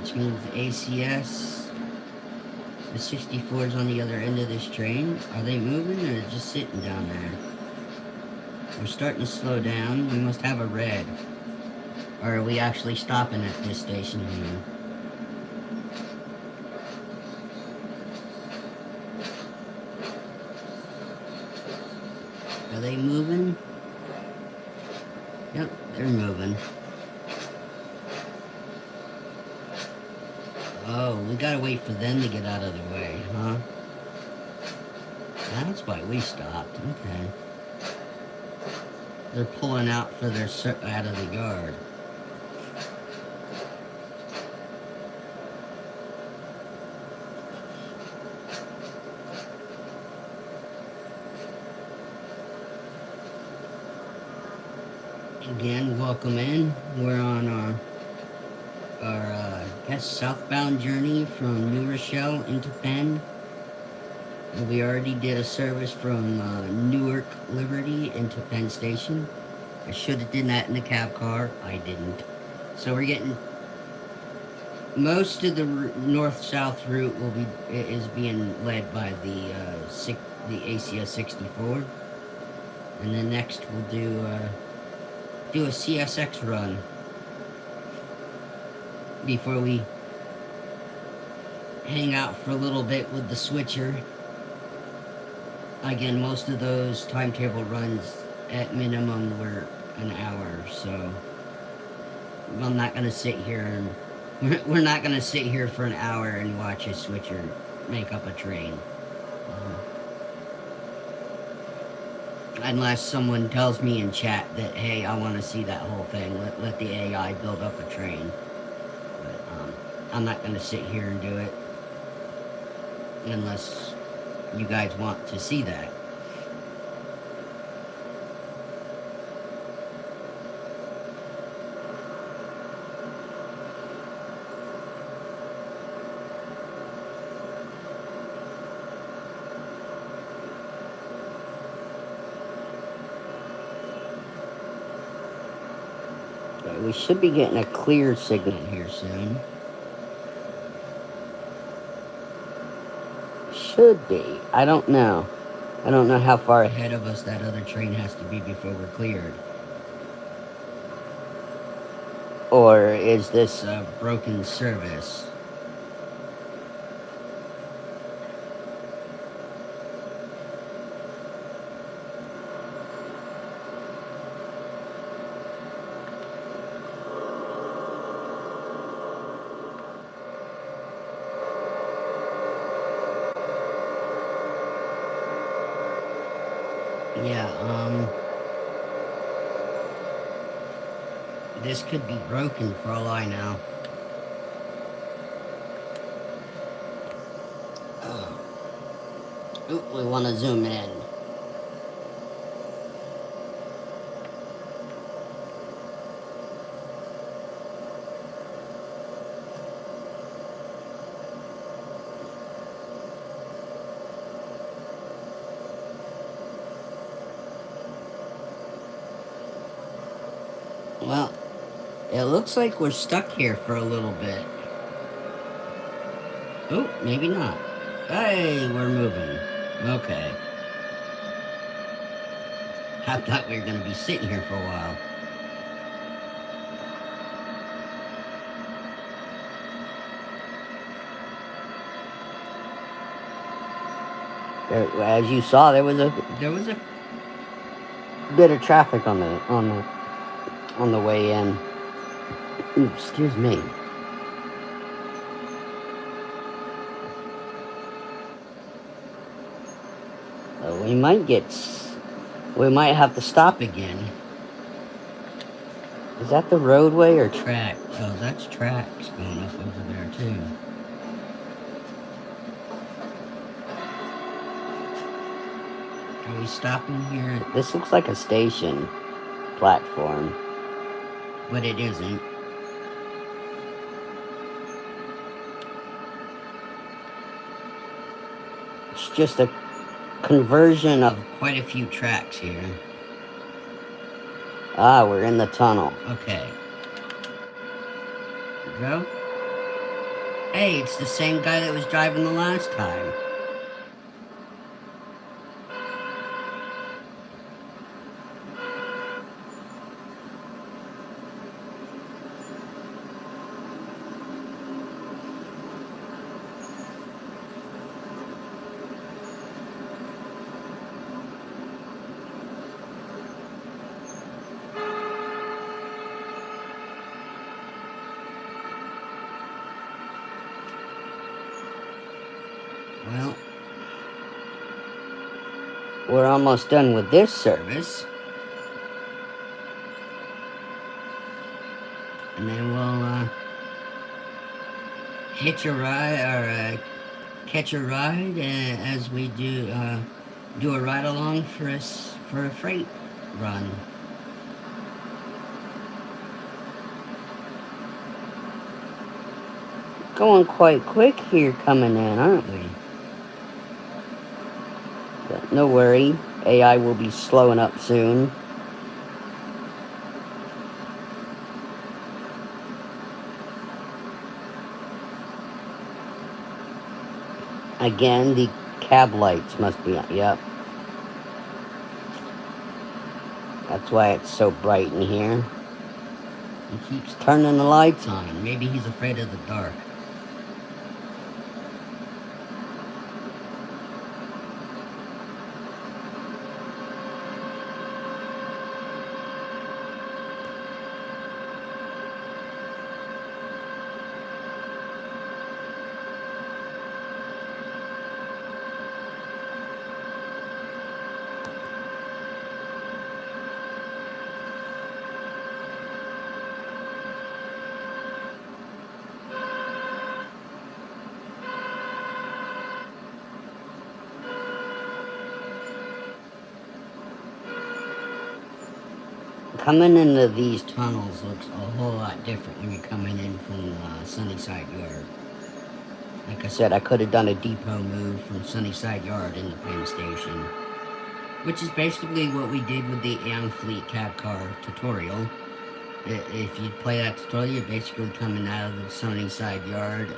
which means the ACS, the 64 is on the other end of this train. Are they moving or just sitting down there? We're starting to slow down. We must have a red. Or are we actually stopping at this station here? Are they moving? Yep, they're moving. Oh, we gotta wait for them to get out of the way, huh? That's why we stopped. Okay. They're pulling out for their out of the yard. Again, welcome in. We're on our I guess southbound journey from New Rochelle into Penn. We already did a service from Newark Liberty into Penn Station. I should have done that in the cab car. I didn't. So we're getting most of the north-south route is being led by the ACS 64, and then next we'll do a CSX run before we hang out for a little bit with the switcher. Again, most of those timetable runs at minimum were an hour, so I'm not gonna sit here and we're not gonna sit here for an hour and watch a switcher make up a train. Unless someone tells me in chat that, hey, I want to see that whole thing, let the AI build up a train. But I'm not going to sit here and do it unless you guys want to see that. We should be getting a clear signal here soon. Should be. I don't know. I don't know how far ahead of us that other train has to be before we're cleared. Or is this a broken service? Yeah, this could be broken for all I know. Ooh, we want to zoom in. Well, it looks like we're stuck here for a little bit. Oh, maybe not. Hey, we're moving. Okay. I thought we were going to be sitting here for a while. As you saw, there was a bit of traffic on the way in. Ooh, excuse me. We might have to stop again. Is that the roadway or track? Oh, that's tracks going up over there too. Are we stopping here? This looks like a station platform, but it isn't. It's just a conversion of quite a few tracks here. Ah, we're in the tunnel. Okay. Go. Hey, it's the same guy that was driving the last time. Well, we're almost done with this service. And then we'll hitch a ride or catch a ride as we do a ride along for a freight run. Going quite quick here coming in, aren't we? But no worry, AI will be slowing up soon. Again, the cab lights must be on. Yep. That's why it's so bright in here. He keeps turning the lights on. Maybe he's afraid of the dark. Coming into these tunnels looks a whole lot different when you're coming in from Sunnyside Yard. Like I said, I could have done a depot move from Sunnyside Yard into Penn Station, which is basically what we did with the Fleet cab car tutorial. If you play that tutorial, you're basically coming out of the Sunnyside Yard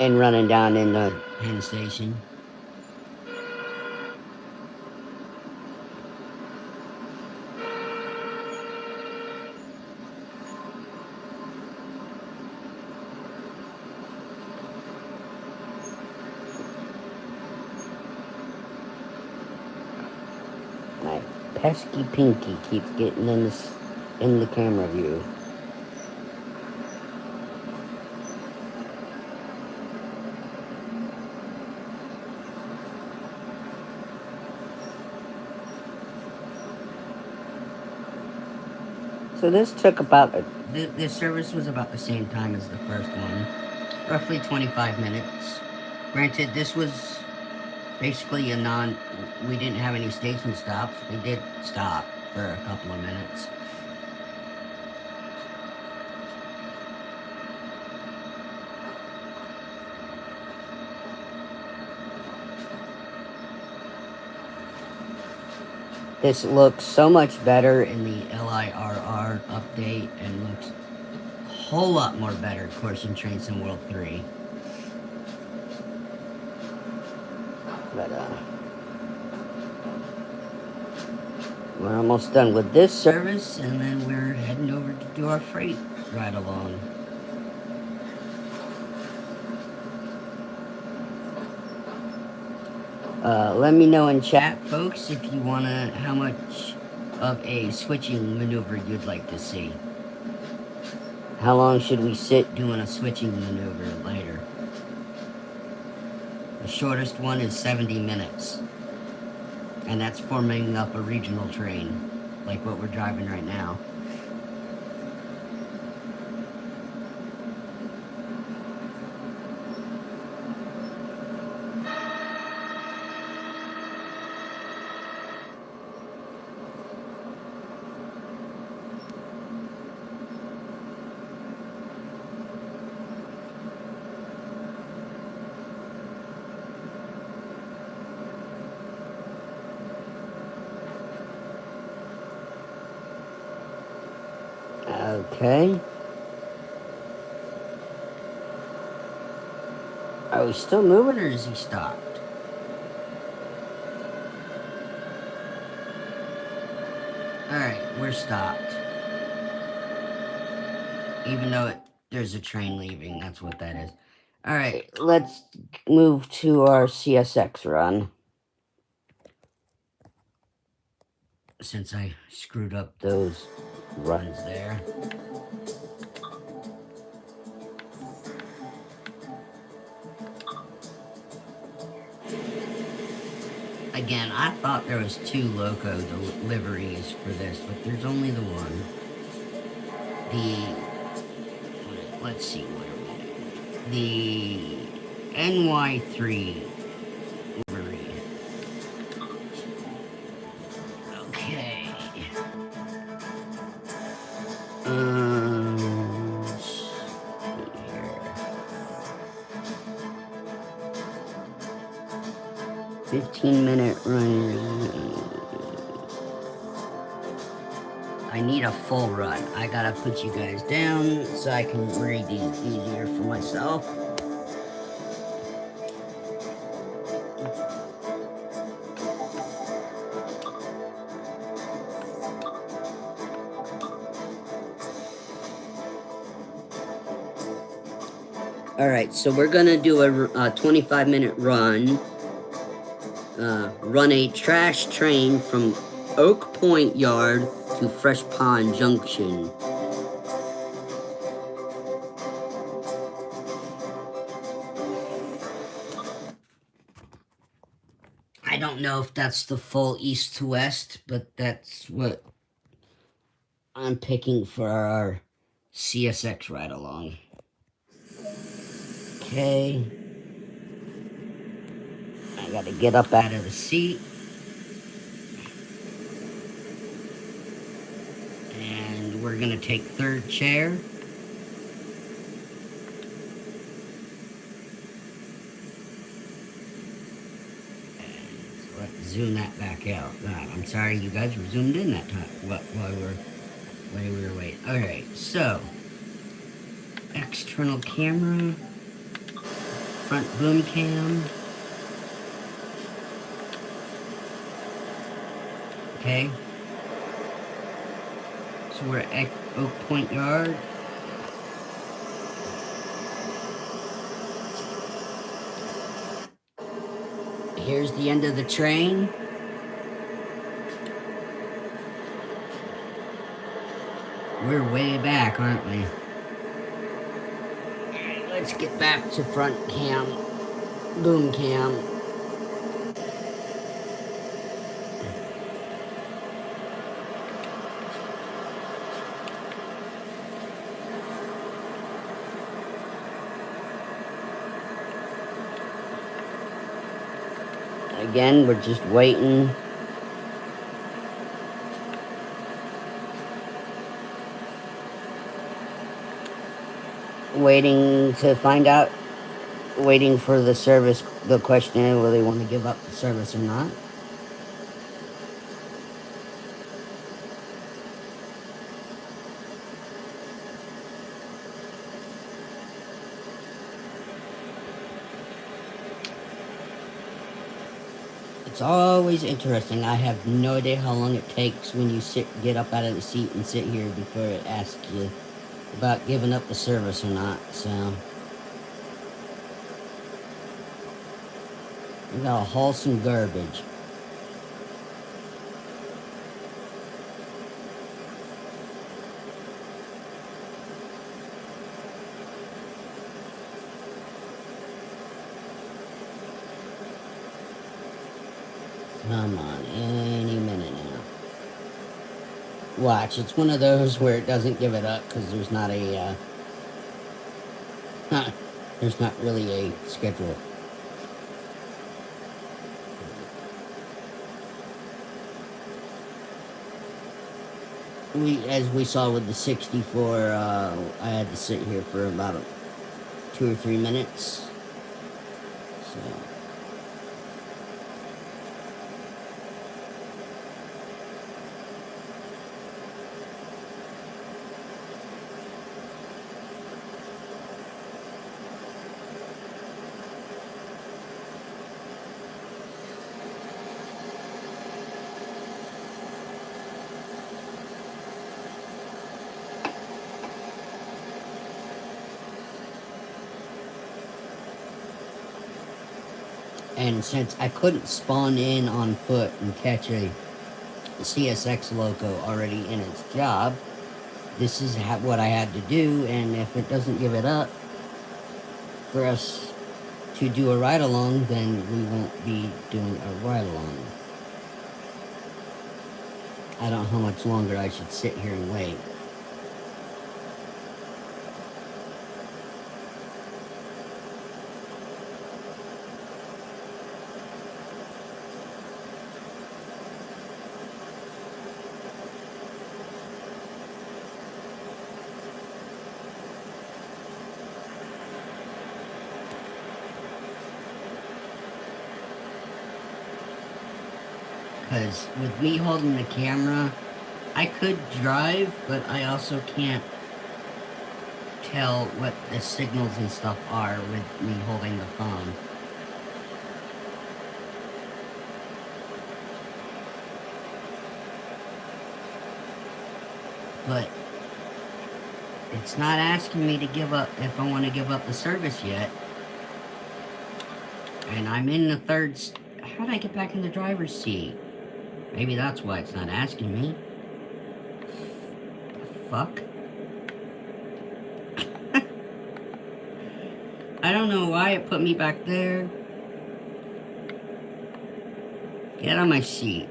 and running down into Penn Station. My pesky pinky keeps getting in the camera view. So this took this service was about the same time as the first one, roughly 25 minutes. Granted, this was basically a we didn't have any station stops. We did stop for a couple of minutes. This looks so much better in the LIRR update and looks a whole lot more better, Course and Trains in World 3. But, we're almost done with this service, and then we're heading over to do our freight ride along. Let me know in chat, folks, if you wanna, how much of a switching maneuver you'd like to see. How long should we sit doing a switching maneuver later? The shortest one is 70 minutes. And that's forming up a regional train, like what we're driving right now. Okay. Are we still moving, or is he stopped? Alright, we're stopped. Even though there's a train leaving, that's what that is. Alright, let's move to our CSX run. Since I screwed up those runs there. Again, I thought there was 2 loco deliveries for this, but there's only the one. Let's see, what are we? The NY3 livery. Okay. Let's see here. 15-minute run. I need a full run. I gotta put you guys down so I can read these easier for myself. Alright, so we're gonna do a 25-minute run. Run a trash train from Oak Point Yard to Fresh Pond Junction. I don't know if that's the full east to west, but that's what I'm picking for our CSX ride along. Okay. I gotta get up out of the seat. And we're gonna take third chair. And let's zoom that back out. God, I'm sorry you guys were zoomed in that time while we were waiting. Alright, so external camera, front boom cam. Okay. So we're at Oak Point Yard. Here's the end of the train. We're way back, aren't we? Alright, let's get back to front cam, boom cam. Again, we're just waiting. Waiting to find out. Waiting for the service, the questionnaire, whether they want to give up the service or not. It's always interesting. I have no idea how long it takes when you get up out of the seat and sit here before it asks you about giving up the service or not. So we gotta haul some garbage. Come on, any minute now. Watch, it's one of those where it doesn't give it up because there's not a, there's not really a schedule. As we saw with the 64, I had to sit here for about 2 or 3 minutes. So. And since I couldn't spawn in on foot and catch a CSX loco already in its job, this is what I had to do, and if it doesn't give it up for us to do a ride-along, then we won't be doing a ride-along. I don't know how much longer I should sit here and wait. Because with me holding the camera, I could drive, but I also can't tell what the signals and stuff are with me holding the phone. But it's not asking me to give up if I want to give up the service yet. And I'm in the third. How did I get back in the driver's seat? Maybe that's why it's not asking me. The fuck? I don't know why it put me back there. Get out of my seat.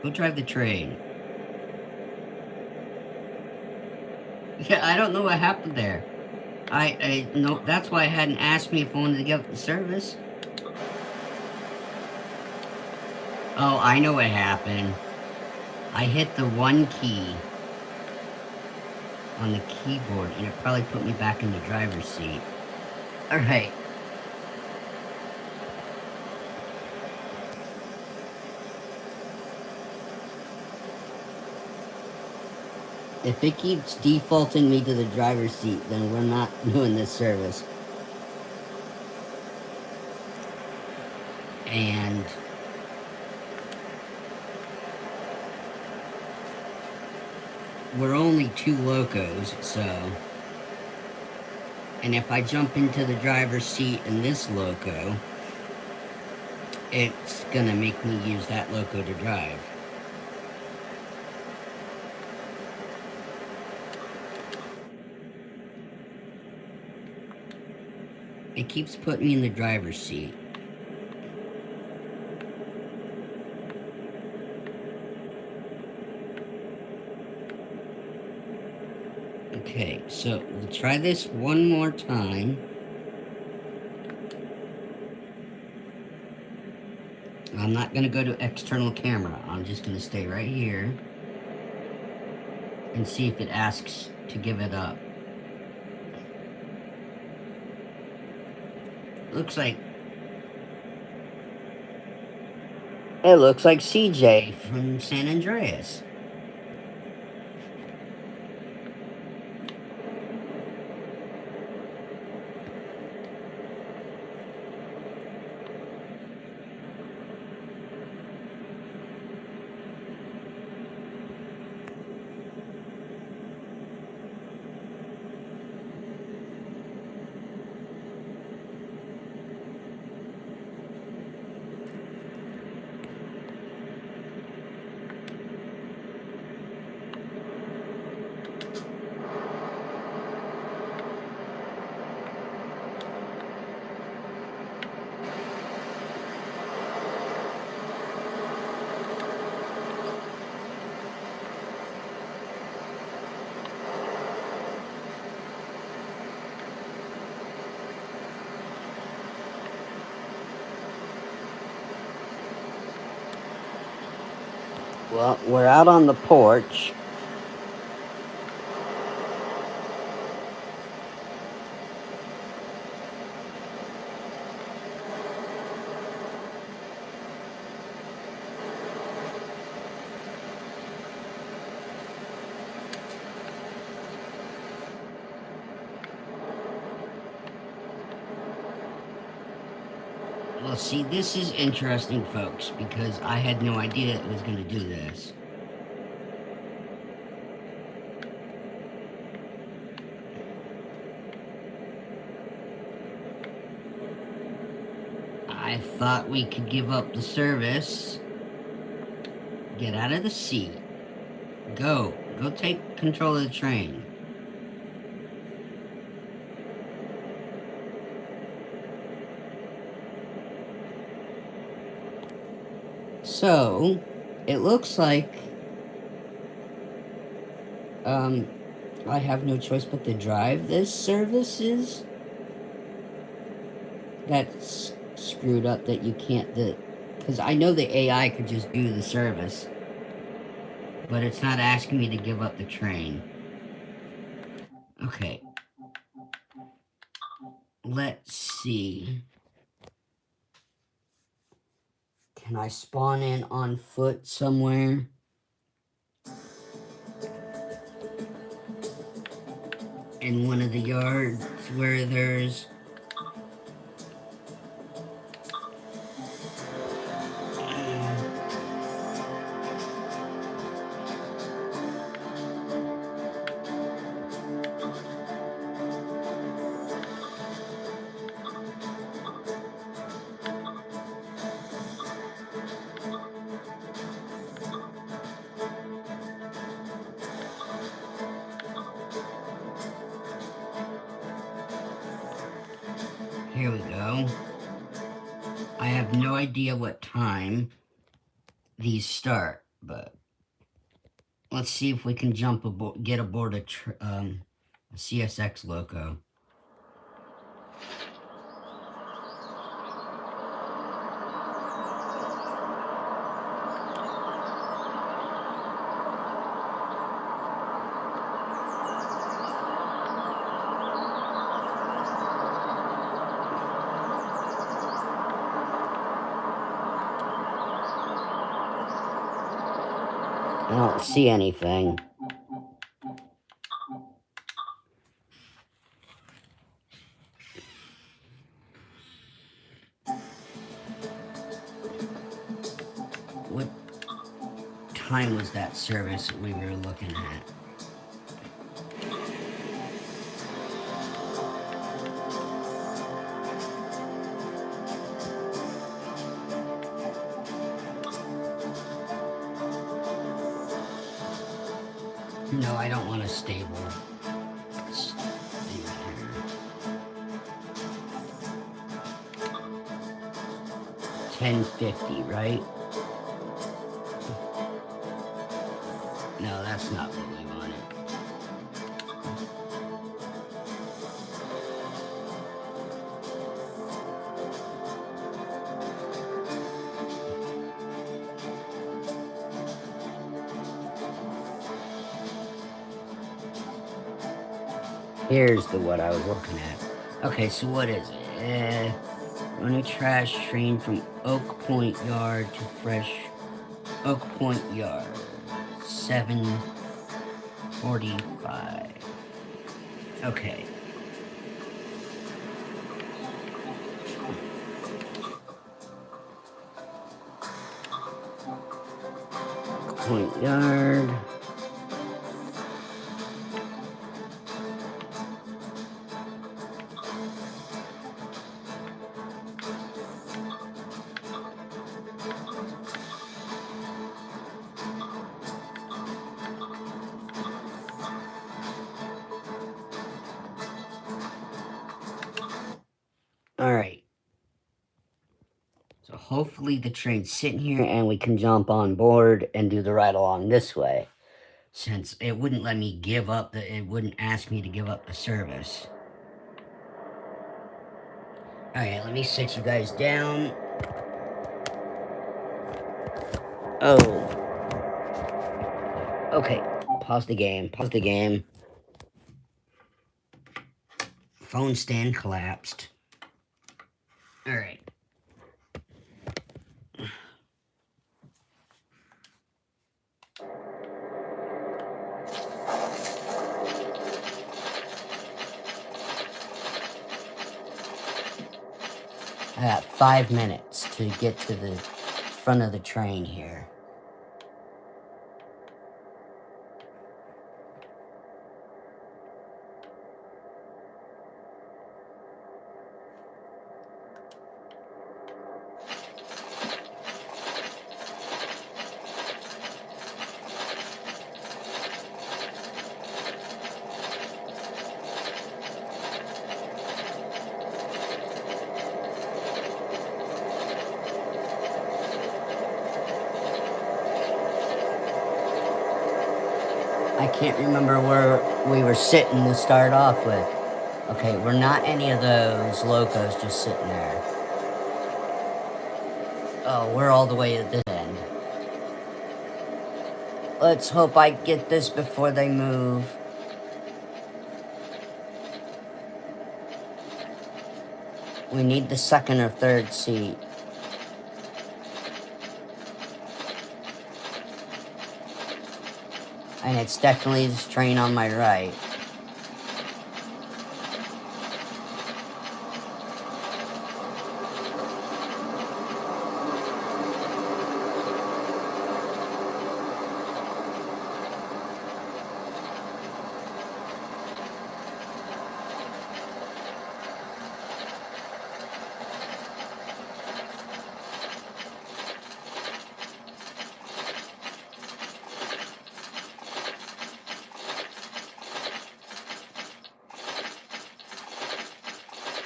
Go drive the train. Yeah, I don't know what happened there. No, that's why it hadn't asked me if I wanted to give up the service. Oh, I know what happened. I hit the 1 key on the keyboard, and it probably put me back in the driver's seat. Alright. If it keeps defaulting me to the driver's seat, then we're not doing this service. And we're only 2 locos, so. And if I jump into the driver's seat in this loco, it's gonna make me use that loco to drive. It keeps putting me in the driver's seat. Okay, so we'll try this one more time. I'm not going to go to external camera. I'm just going to stay right here and see if it asks to give it up. It looks like CJ from San Andreas. Well, we're out on the porch. Well, see, this is interesting, folks, because I had no idea it was going to do this. I thought we could give up the service, get out of the seat, go take control of the train. So, it looks like I have no choice but to drive this services. That's screwed up that you can't do, because I know the AI could just do the service, but it's not asking me to give up the train. Okay. Let's see. Can I spawn in on foot somewhere? In one of the yards where there's... Here we go. I have no idea what time these start, but let's see if we can get aboard a CSX loco. I don't see anything. What time was that service we were looking at? No, I don't want a stable. Let's leave it here. 1050, right? No, that's not what we wanted. Here's the what I was looking at. Okay, so what is it? Run a trash train from Oak Point Yard to Fresh Oak Point Yard. 7:45. Okay. Oak Point Yard. Alright. So hopefully the train's sitting here and we can jump on board and do the ride along this way. Since it wouldn't let me give up it wouldn't ask me to give up the service. Alright, let me sit you guys down. Oh. Okay. Pause the game. Pause the game. Phone stand collapsed. Alright. I got 5 minutes to get to the front of the train here. I can't remember where we were sitting to start off with. Okay, we're not any of those locos just sitting there. Oh, we're all the way at this end. Let's hope I get this before they move. We need the second or third seat. And it's definitely this train on my right.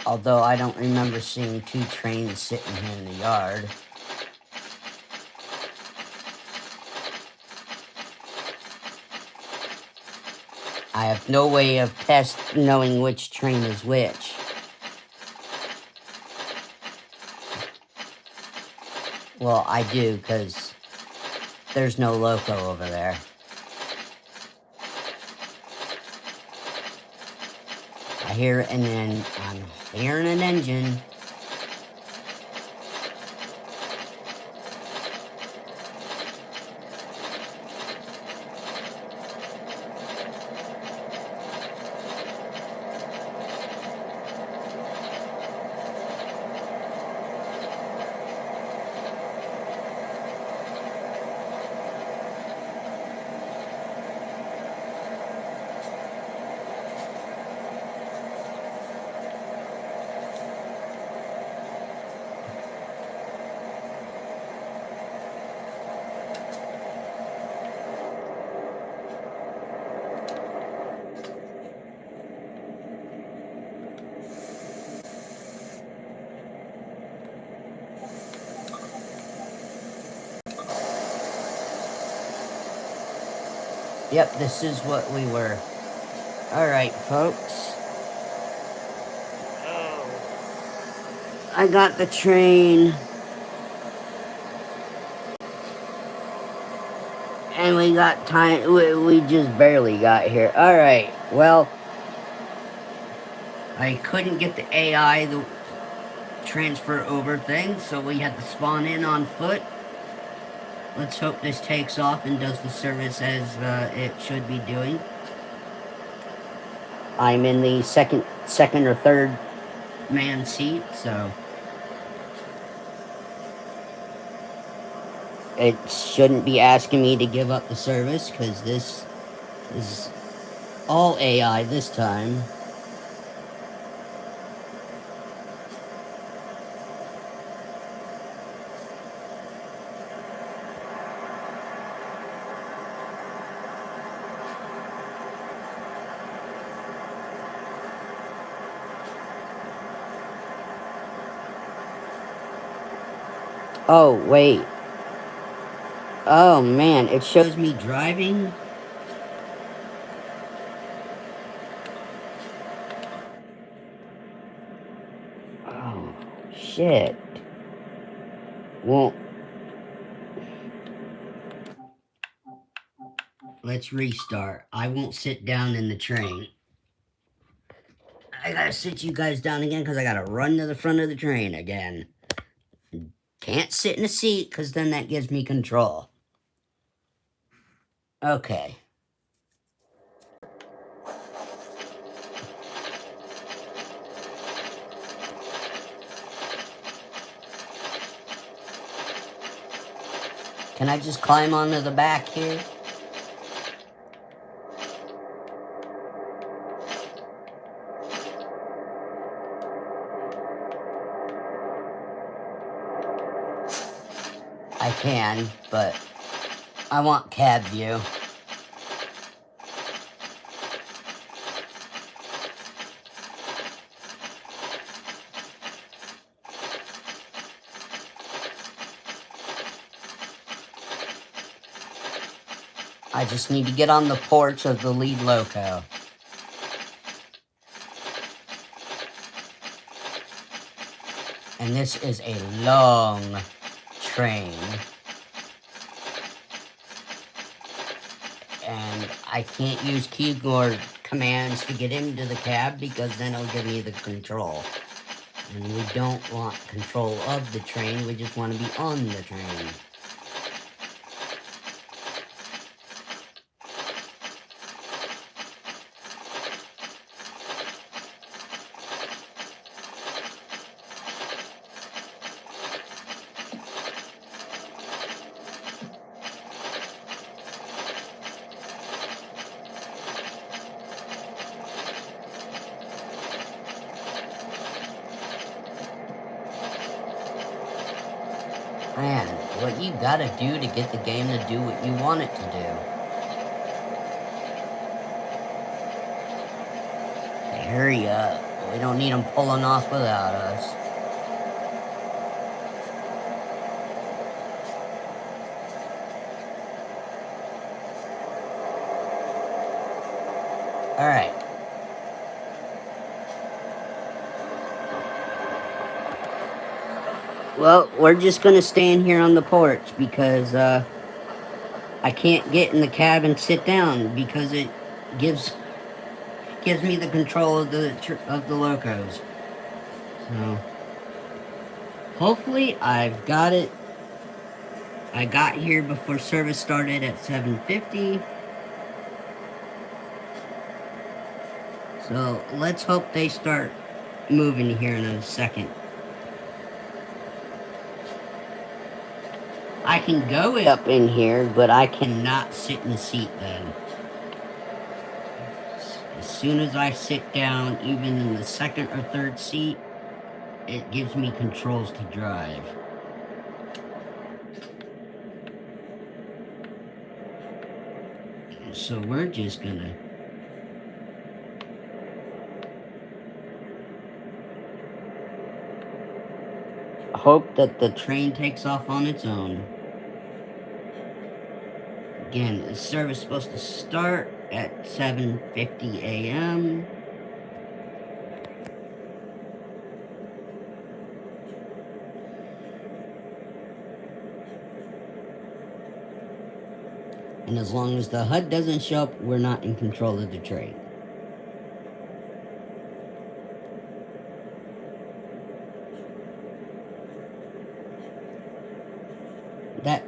Although I don't remember seeing 2 trains sitting here in the yard. I have no way of knowing which train is which. Well, I do, because there's no loco over there. I hear it, and then I'm hearing an engine. Yep, this is what we were. Alright, folks. I got the train. And we got time. We just barely got here. Alright, well, I couldn't get the AI, the transfer over thing, so we had to spawn in on foot. Let's hope this takes off and does the service as it should be doing. I'm in the second or third man seat, so it shouldn't be asking me to give up the service, because this is all AI this time. Oh, wait. Oh, man, it shows me driving. Oh, shit. Well, let's restart. I won't sit down in the train. I gotta sit you guys down again because I gotta run to the front of the train again. Can't sit in a seat because then that gives me control. Okay. Can I just climb onto the back here? I can, but I want cab view. I just need to get on the porch of the lead loco. And this is a long train. And I can't use keyboard commands to get into the cab because then it'll give me the control. And we don't want control of the train, we just want to be on the train. Man, what you gotta do to get the game to do what you want it to do. Okay, hurry up. We don't need them pulling off without us. Alright. Well, we're just gonna stand here on the porch because, I can't get in the cab and sit down because it gives me the control of the locos. So hopefully I've got it. I got here before service started at 7:50. So let's hope they start moving here in a second. I can go up in here, but I cannot sit in the seat then. As soon as I sit down, even in the second or third seat, it gives me controls to drive. So we're just gonna hope that the train takes off on its own. Again, the service is supposed to start at 7:50 a.m. And as long as the HUD doesn't show up, we're not in control of the train.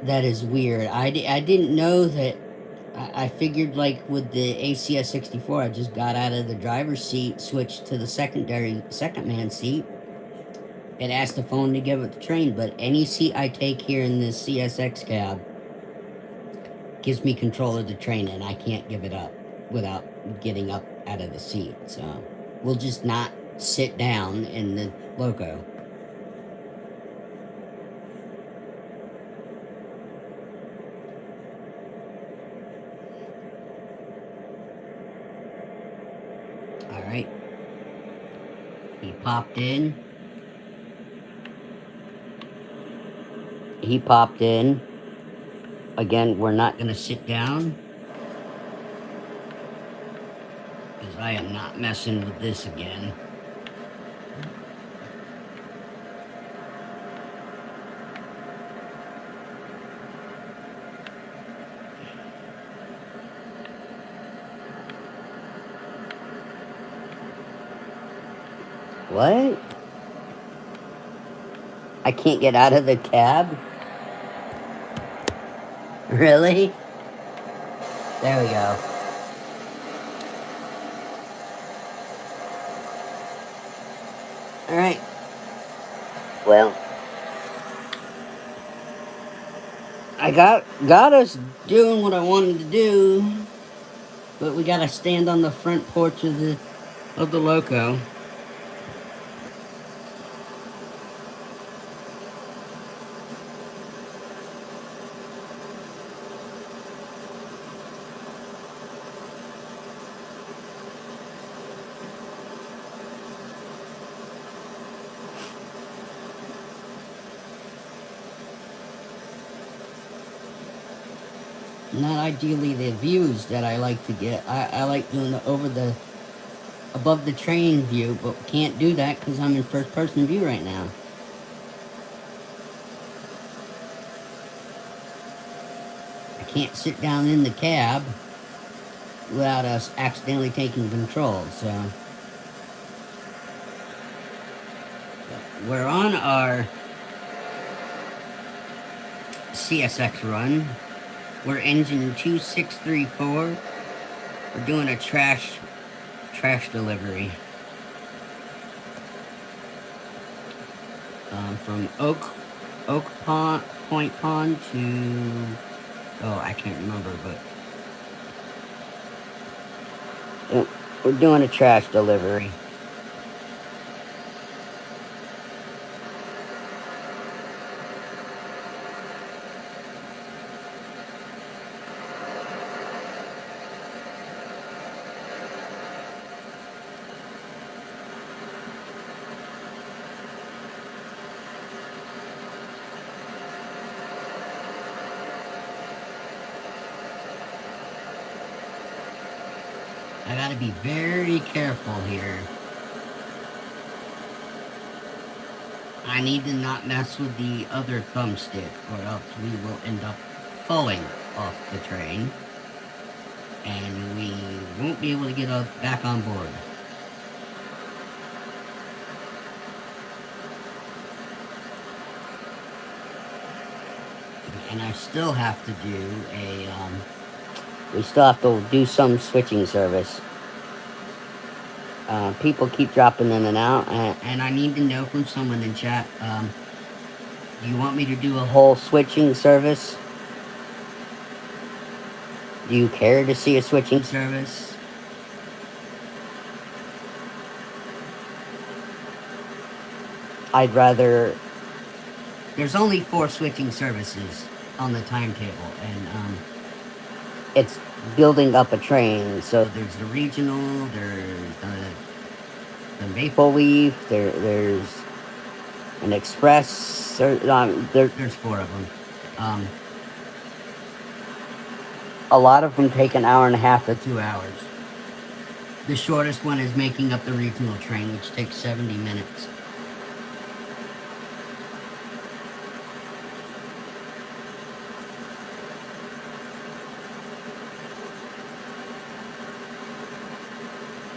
That is weird. I didn't know that. I figured, like, with the ACS 64, I just got out of the driver's seat, switched to the second man seat, and asked the phone to give it the train. But any seat I take here in this CSX cab gives me control of the train, and I can't give it up without getting up out of the seat. So we'll just not sit down in the loco. All right. He popped in. He popped in. Again, we're not going to sit down because I am not messing with this again. What? I can't get out of the cab? Really? There we go. Alright. Well, I got us doing what I wanted to do, but we gotta stand on the front porch of the loco. Not ideally the views that I like to get. I like doing the above the train view, but can't do that because I'm in first person view right now. I can't sit down in the cab without us accidentally taking control, so we're on our CSX run. We're engine 2634. We're doing a trash delivery. From Oak Point Pond to, oh, I can't remember, but we're doing a trash delivery. I gotta be very careful here. I need to not mess with the other thumbstick, or else we will end up falling off the train, and we won't be able to get back on board. And I still have to do we still have to do some switching service. People keep dropping in and out, and I need to know from someone in chat, do you want me to do a whole switching service? Do you care to see a switching service? I'd rather... There's only 4 switching services on the timetable, and it's building up a train. So there's the regional, there's the Maple Leaf, there's an express. There's 4 of them. A lot of them take an hour and a half to 2 hours. The shortest one is making up the regional train, which takes 70 minutes.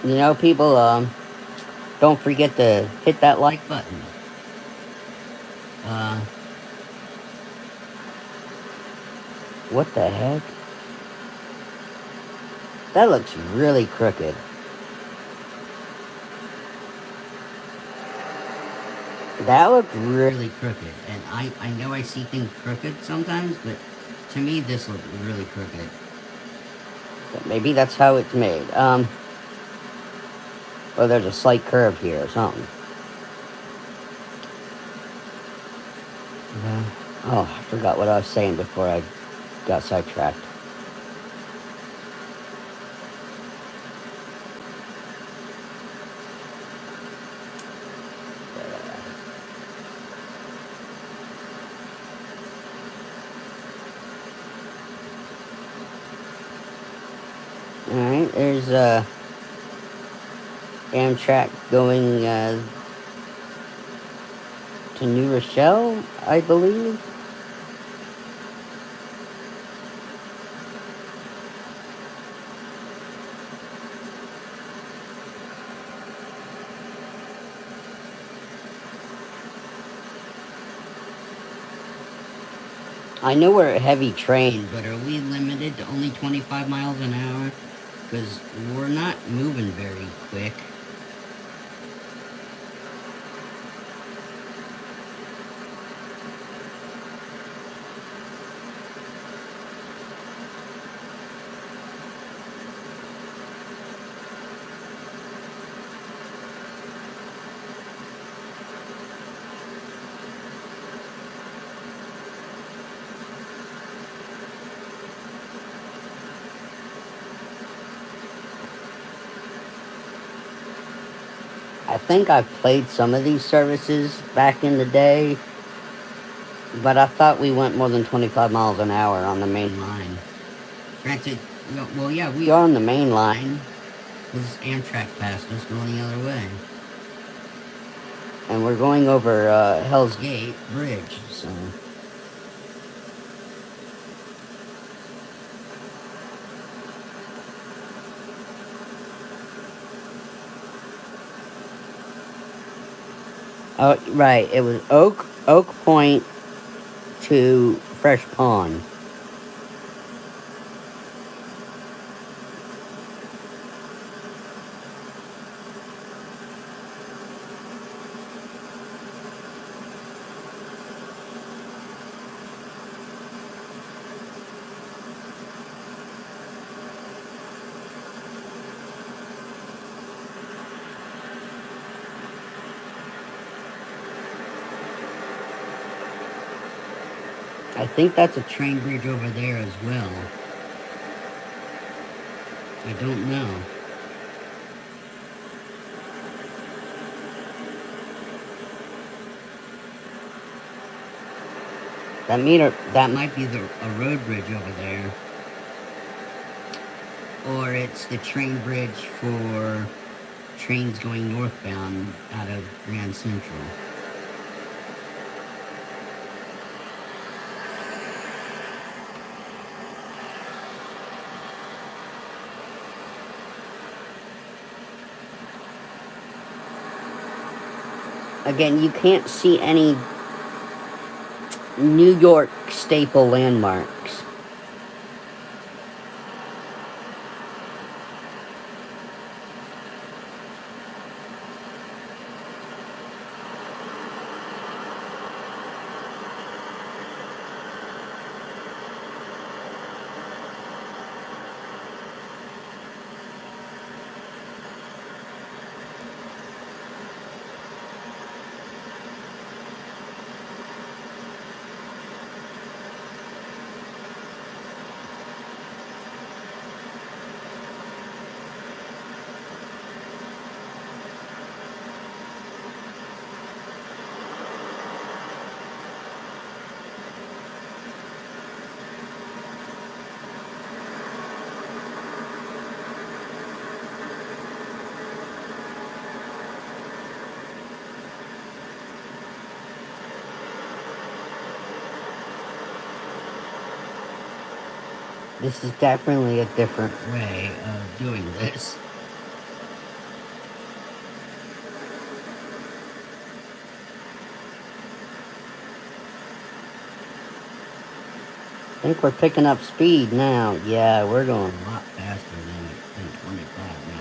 You know, people, don't forget to hit that like button. What the heck? That looks really crooked. That looked really crooked. And I know I see things crooked sometimes, but to me this looked really crooked. But maybe that's how it's made. Or there's a slight curve here or something. Oh, I forgot what I was saying before I got sidetracked. Alright, there's Amtrak going to New Rochelle, I believe. I know we're a heavy train, but are we limited to only 25 miles an hour? Because we're not moving very quick. I think I've played some of these services back in the day, but I thought we went more than 25 miles an hour on the main line. Granted, well, yeah, we are on the main line, because Amtrak passed us going the other way. And we're going over Hell's Gate Bridge, so... Oh, right, it was Oak Point to Fresh Pond. I think that's a train bridge over there as well. I don't know. That might be a road bridge over there. Or it's the train bridge for trains going northbound out of Grand Central. Again, you can't see any New York staple landmarks. This is definitely a different way of doing this. think we're picking up speed now. Yeah, we're going a lot faster than 25 now.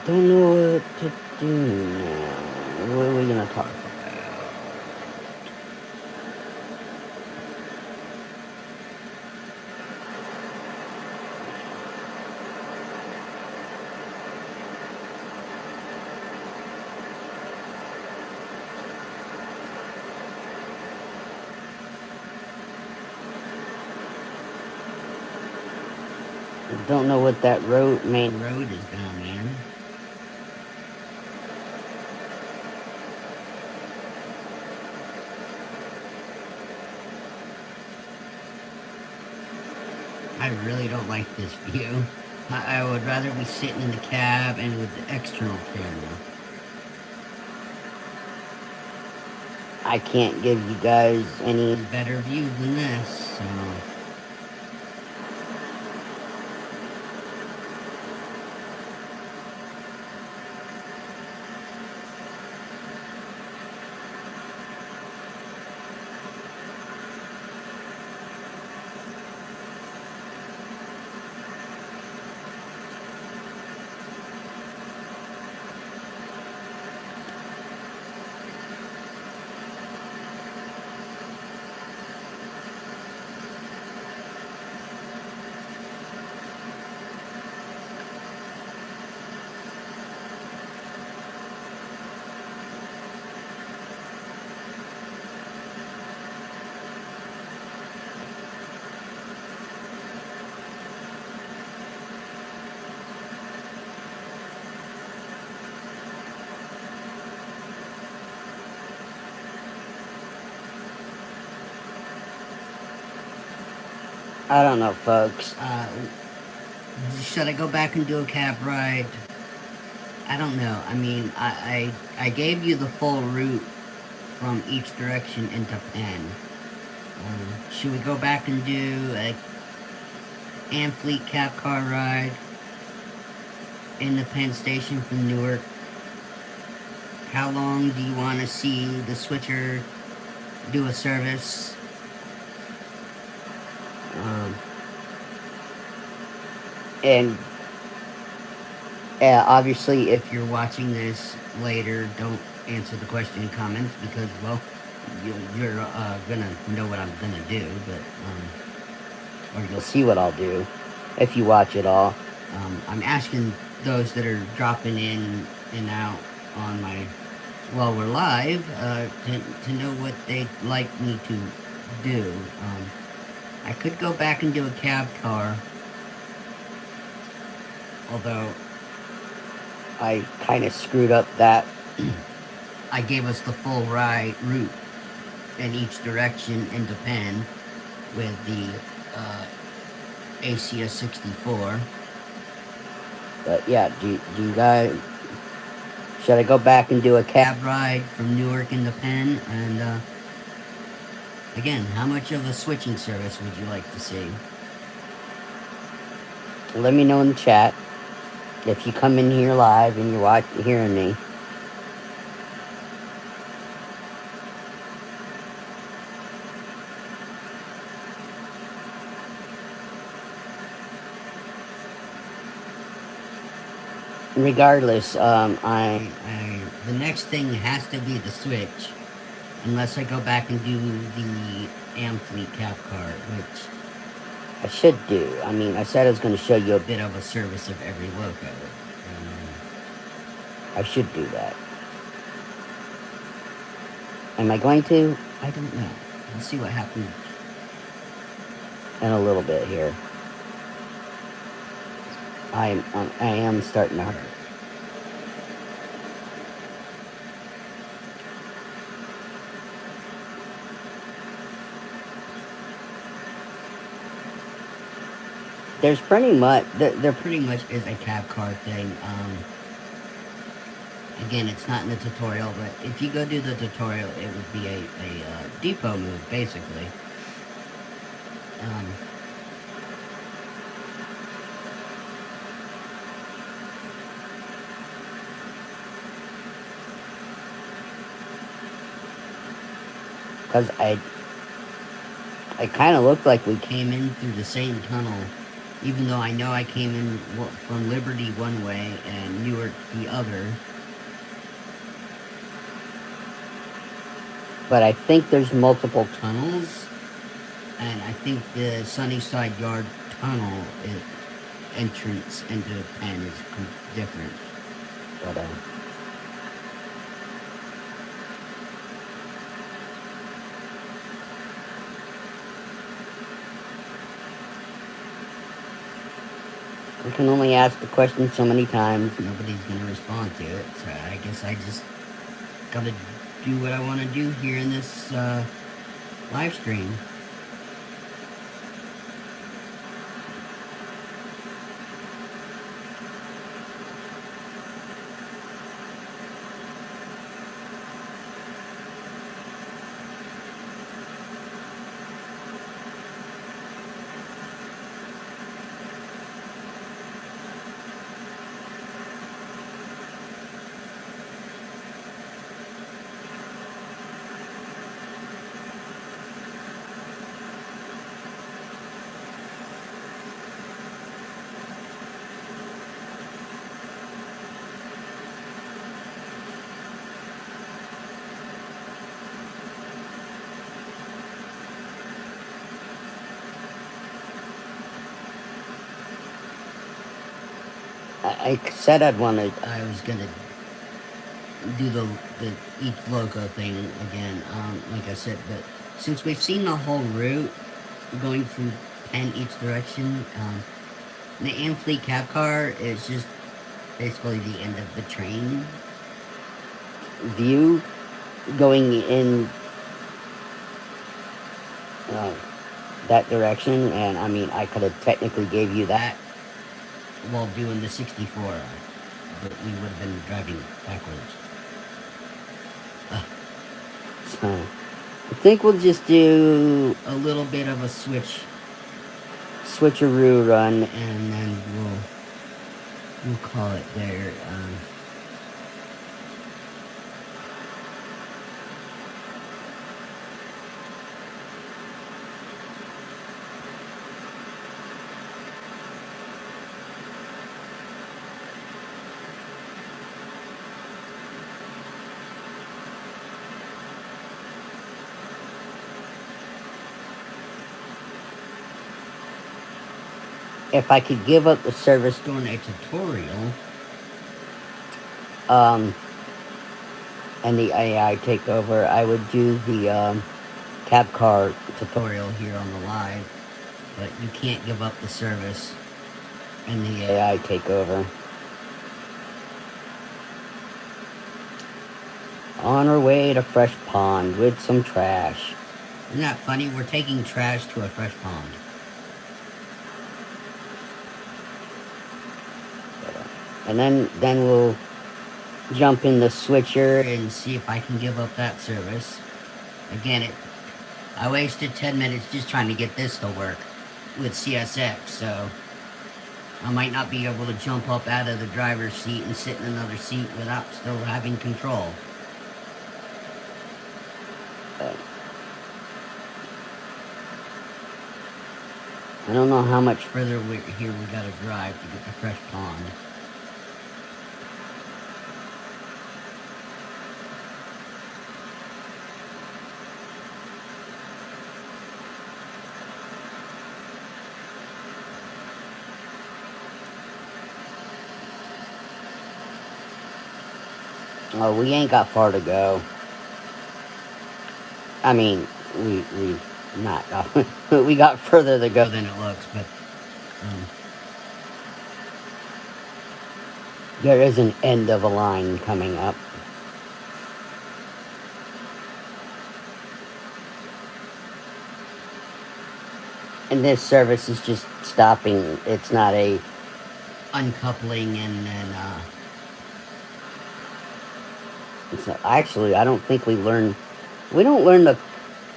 Don't know what to do now. What are we gonna talk about? Don't know what that main road is down there. I really don't like this view. I would rather be sitting in the cab and with the external camera. I can't give you guys any better view than this, so... I don't know, folks. Should I go back and do a cab ride? I don't know. I mean, I gave you the full route from each direction into Penn. Should we go back and do a Amfleet cab car ride in the Penn station from Newark? How long do you want to see the switcher do a service? And obviously, if you're watching this later, don't answer the question in comments because, well, you're gonna know what I'm gonna do, but or you'll see what I'll do if you watch it all. I'm asking those that are dropping in and out on my while we're live to know what they'd like me to do. I could go back and do a cab car, although I kind of screwed up that I gave us the full route in each direction into Penn with the ACS 64. But yeah, do you guys... Should I go back and do a cab ride from Newark into Penn? And again, how much of a switching service would you like to see? Let me know in the chat if you come in here live and you're hearing me. Regardless, the next thing has to be the switch. Unless I go back and do the Amfleet cap car, which I should do. I mean, I said I was going to show you a bit of a service of every loco. I should do that. Am I going to? I don't know. Let's see what happens in a little bit here. I am starting to hurt. There's pretty much there pretty much is a cab car thing. Again, it's not in the tutorial, but if you go do the tutorial, it would be a depot move basically. Because I kind of looked like we came in through the same tunnel, even though I know I came in from Liberty one way and Newark the other. But I think there's multiple tunnels, and I think the Sunnyside Yard tunnel entrance into Penn is different. But we can only ask the question so many times. Nobody's going to respond to it. So I guess I just got to do what I want to do here in this live stream. I said I was gonna do the each loco thing again, like I said, but since we've seen the whole route going from Penn each direction, the Amfleet cab car is just basically the end of the train view going in that direction, and I mean, I could have technically gave you that while doing the 64, but we would have been driving backwards. So, I think we'll just do a little bit of a switcheroo run, and then we'll call it there. If I could give up the service during a tutorial, and the AI takeover, I would do the cab car tutorial here on the live, but you can't give up the service and the AI takeover. On our way to Fresh Pond with some trash. Isn't that funny? We're taking trash to a fresh pond. And then we'll jump in the switcher and see if I can give up that service. Again, I wasted 10 minutes just trying to get this to work with CSX, so I might not be able to jump up out of the driver's seat and sit in another seat without still having control. I don't know how much further here we gotta drive to get to Fresh Pond. Oh, we ain't got far to go. I mean, we not got, we got further to go than it looks, but um, there is an end of a line coming up. And this service is just stopping. It's not a uncoupling and then so actually I don't think we don't learn to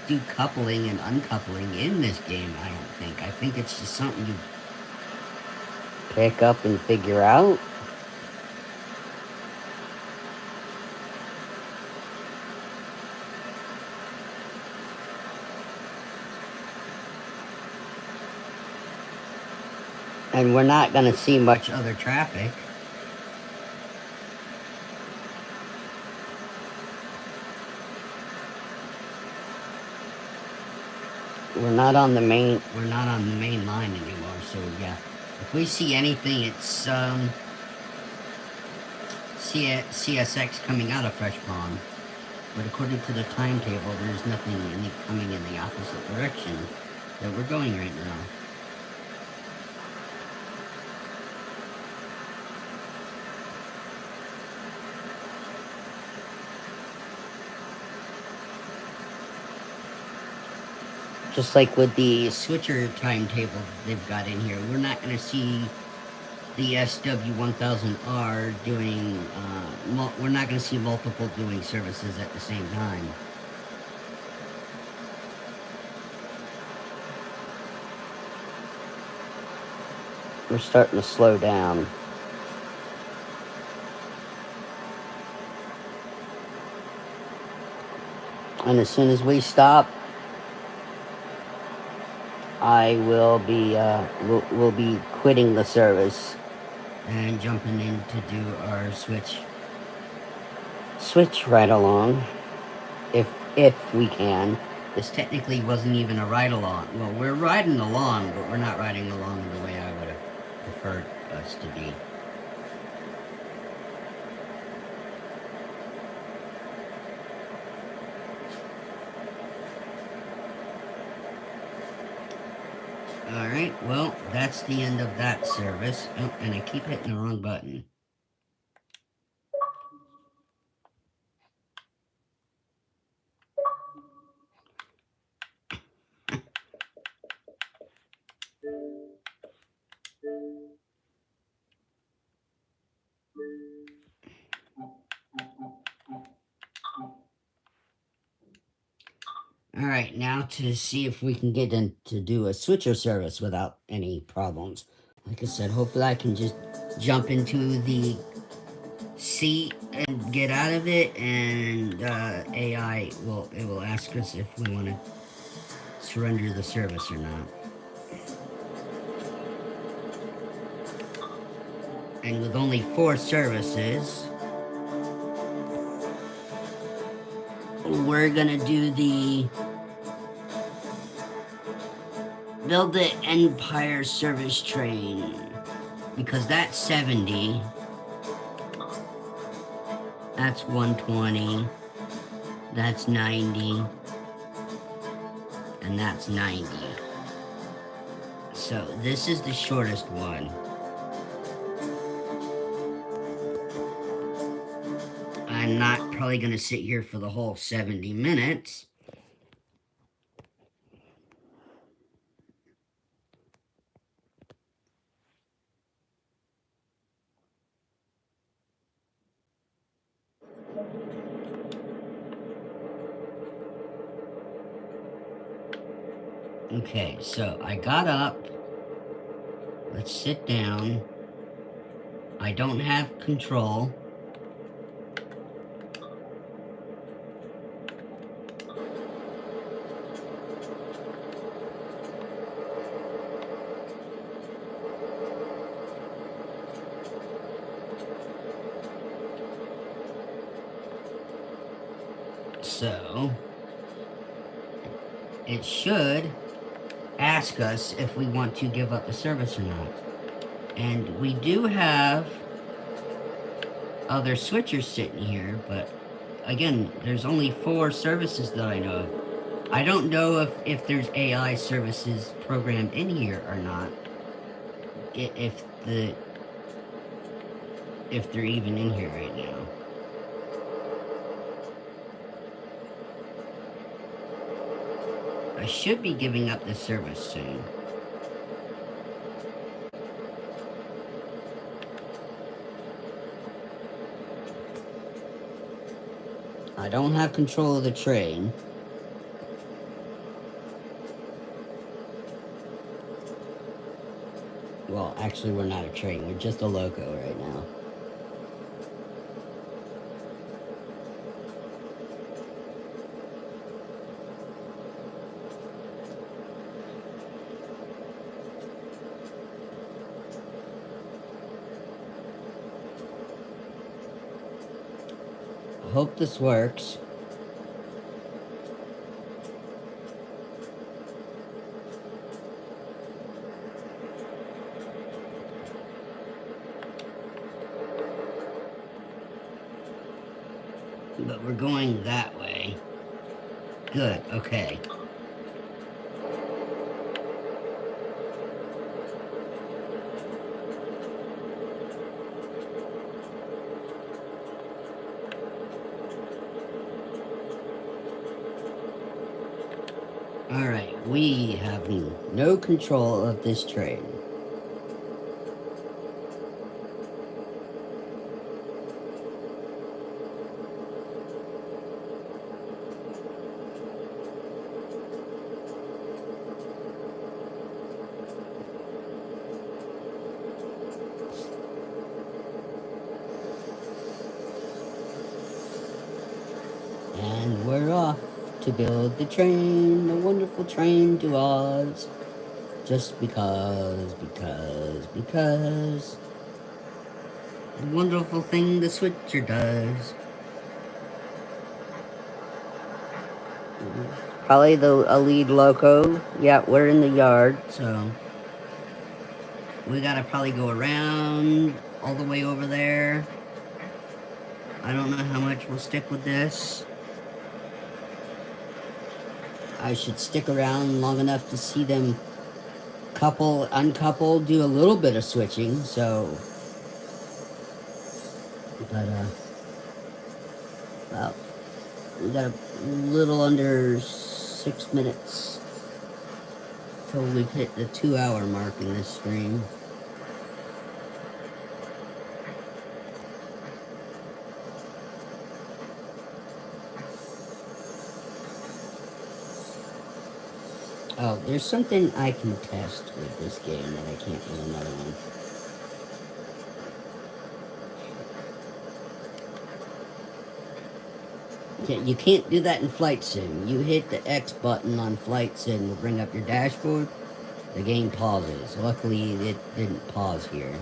do coupling and uncoupling in this game. I think it's just something you pick up and figure out. And we're not going to see much other traffic. We're not on the main line anymore, so yeah. If we see anything, it's CSX coming out of Fresh Pond. But according to the timetable, there's nothing coming in the opposite direction that we're going right now. Just like with the switcher timetable they've got in here, we're not going to see the SW1000R doing, we're not going to see multiple doing services at the same time. We're starting to slow down. And as soon as we stop, I will be, we'll be quitting the service and jumping in to do our switch right along, if we can. This technically wasn't even a ride along. Well, we're riding along, but we're not riding along the way I would have preferred us to be. Alright, well, that's the end of that service. Oh, and I keep hitting the wrong button. Alright, now to see if we can get in to do a switcher service without any problems. Like I said, hopefully I can just jump into the seat and get out of it, and AI will ask us if we want to surrender the service or not. And with only 4 services, we're gonna do the build the Empire service train, because that's 70, that's 120, that's 90, and that's 90. So this is the shortest one. I'm not probably gonna sit here for the whole 70 minutes. Okay, so I got up. Let's sit down. I don't have control. So it should ask us if we want to give up the service or not. And we do have Oh, there's switchers sitting here, but again, there's only 4 services that I know of. I don't know if there's AI services programmed in here or not. If they're even in here right now. I should be giving up this service soon. I don't have control of the train. Well, actually, we're not a train. We're just a loco right now. I hope this works. But we're going that way. Good, okay. Alright, we have no control of this train. And we're off to build the train, the wonderful train to Oz. Just because. The wonderful thing the switcher does. Probably a lead loco. Yeah, we're in the yard, so we gotta probably go around all the way over there. I don't know how much we'll stick with this. I should stick around long enough to see them couple, uncouple, do a little bit of switching, so... But, well, we got a little under 6 minutes till we've hit the 2-hour mark in this stream. Oh, there's something I can test with this game that I can't with another one. You can't do that in Flight Sim. You hit the X button on Flight Sim to bring up your dashboard, the game pauses. Luckily, it didn't pause here.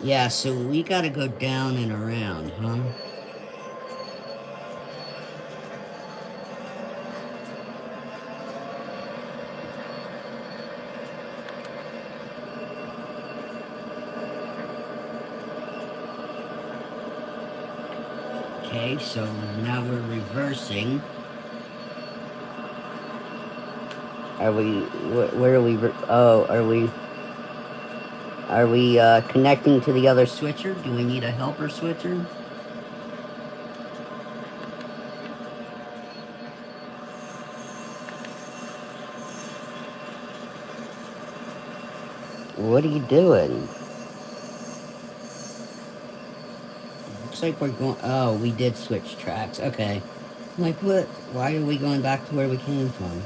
Yeah, so we gotta go down and around, huh? Okay, so now we're reversing. Are we, where are we, oh, are we connecting to the other switcher? Do we need a helper switcher? What are you doing? Looks like we're going, oh, we did switch tracks, okay. I'm like, what? Why are we going back to where we came from?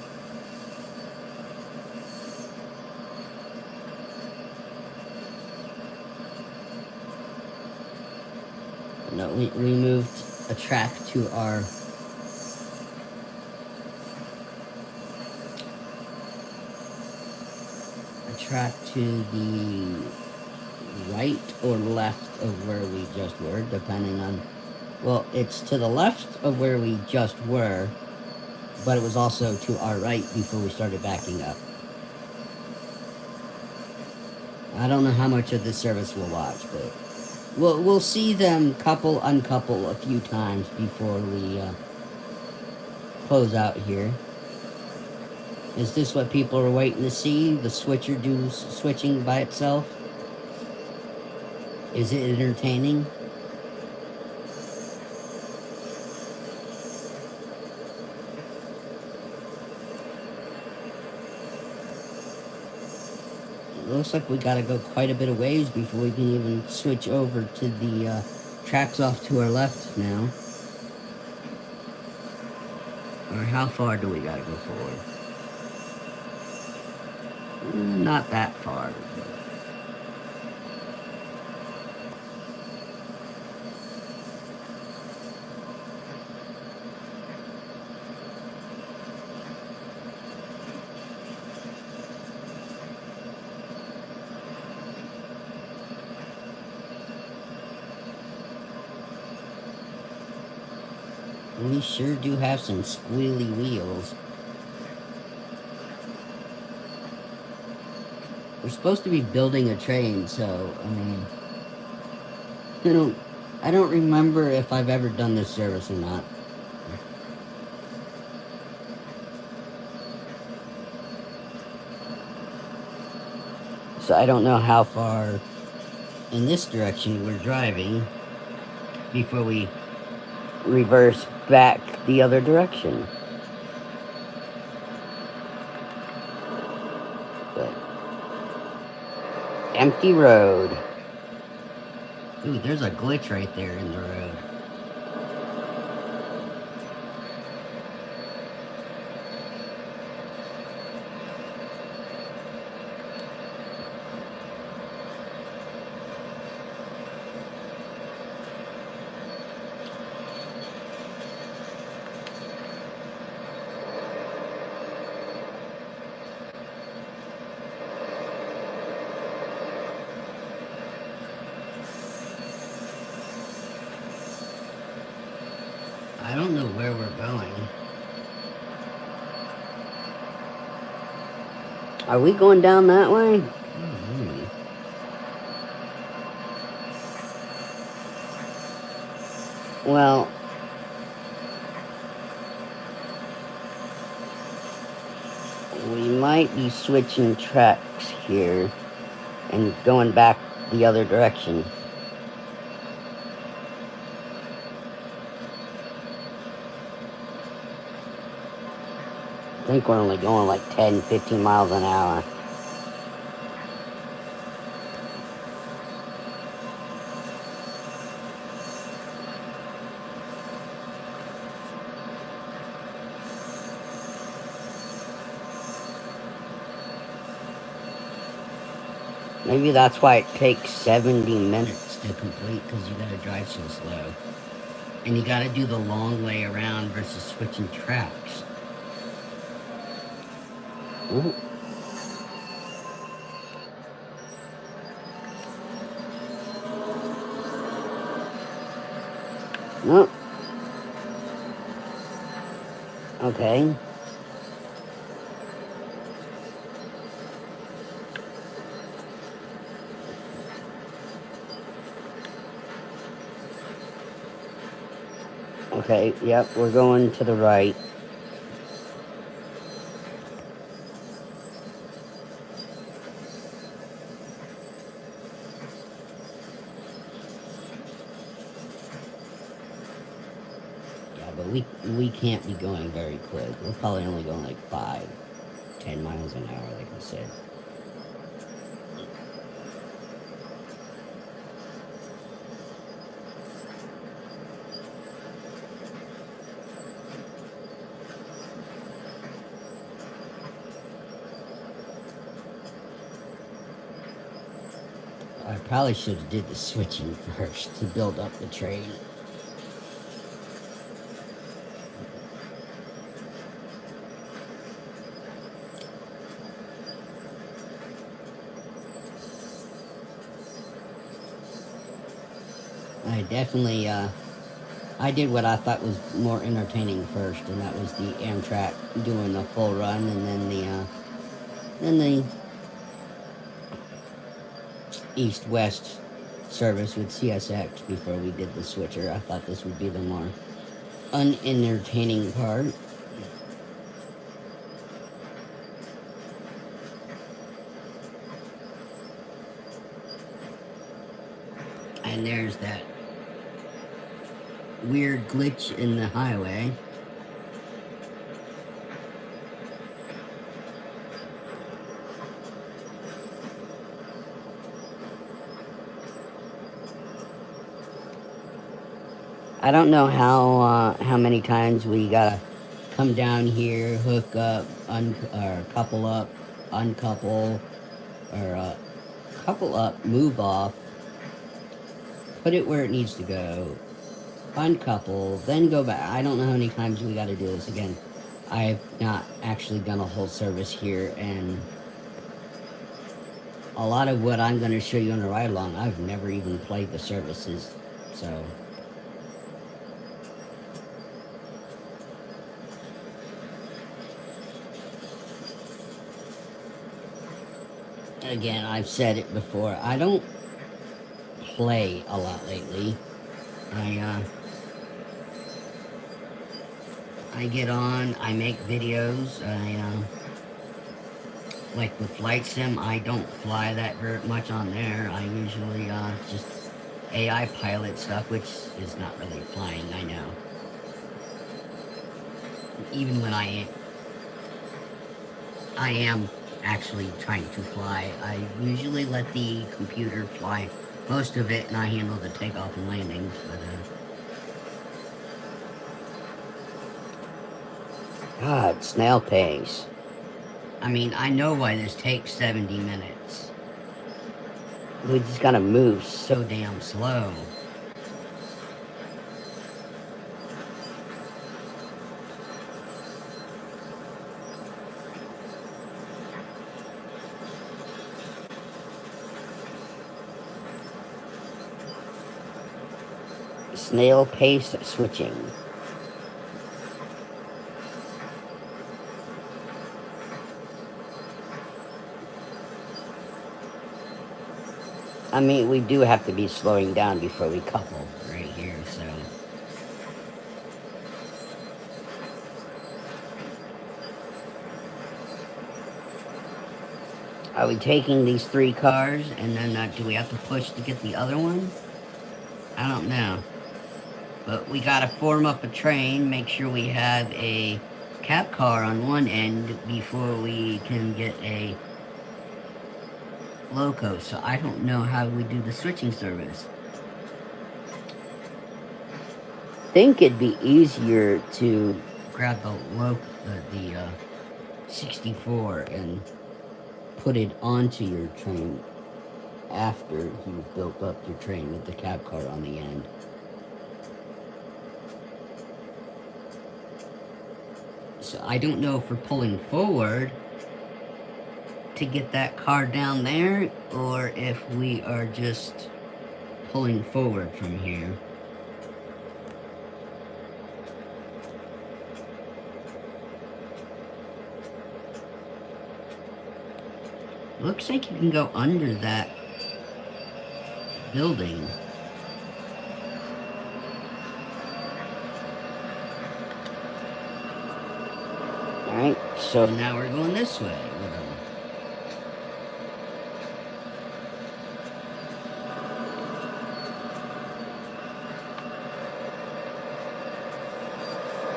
No, we moved a track to our... a track to the right or left of where we just were, depending on... Well, it's to the left of where we just were, but it was also to our right before we started backing up. I don't know how much of the service we'll watch, but we'll see them couple uncouple a few times before we close out here. Is this what people are waiting to see? The switcher do switching by itself? Is it entertaining? It looks like we gotta go quite a bit of ways before we can even switch over to the tracks off to our left now. Or how far do we gotta go forward? Not that far. We sure do have some squealy wheels. We're supposed to be building a train, so I mean, I don't, I don't remember if I've ever done this service or not. So I don't know how far in this direction we're driving before we reverse back the other direction. But empty road. Ooh, there's a glitch right there in the road. I don't know where we're going. Are we going down that way? Hmm. Well, we might be switching tracks here and going back the other direction. I think we're only going like 10, 15 miles an hour. Maybe that's why it takes 70 minutes to complete, because you gotta drive so slow. And you gotta do the long way around versus switching tracks. Ooh. Nope. Okay. Okay, yep, we're going to the right. Yeah, but we can't be going very quick. We're probably only going like 5, 10 miles an hour, like I said. I probably should have did the switching first to build up the train. I definitely, I did what I thought was more entertaining first, and that was the Amtrak doing the full run, and then the east-west service with CSX before we did the switcher. I thought this would be the more unentertaining part. And there's that weird glitch in the highway. I don't know how many times we gotta come down here, hook up, or couple up, uncouple, or couple up, move off, put it where it needs to go, uncouple, then go back. I don't know how many times we gotta do this again. I've not actually done a whole service here, and a lot of what I'm going to show you on the ride along, I've never even played the services, so... Again, I've said it before, I don't play a lot lately. I get on, I make videos, like with Flight Sim, I don't fly that very much on there. I usually, just AI pilot stuff, which is not really flying, I know. Even when I am actually trying to fly, I usually let the computer fly most of it, and I handle the takeoff and landings, but, God, snail pace. I mean, I know why this takes 70 minutes. We just gotta move so damn slow. Snail pace switching. I mean, we do have to be slowing down before we couple right here, so... Are we taking these 3 cars, and then do we have to push to get the other one? I don't know. But we gotta form up a train, make sure we have a cab car on one end before we can get a loco, so I don't know how we do the switching service. I think it'd be easier to grab the 64 and put it onto your train after you've built up your train with the cab car on the end. So I don't know if we're pulling forward to get that car down there, or if we are just pulling forward from here. Looks like you can go under that building. Alright, so now we're going this way.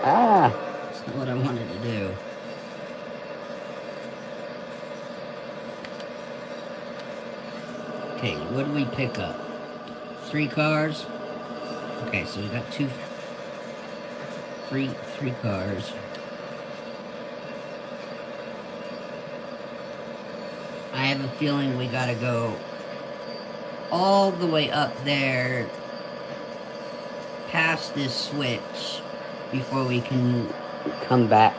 Ah, that's not what I wanted to do. Okay, what do we pick up? 3 cars? Okay, so we got three cars. I have a feeling we gotta go all the way up there, past this switch, before we can come back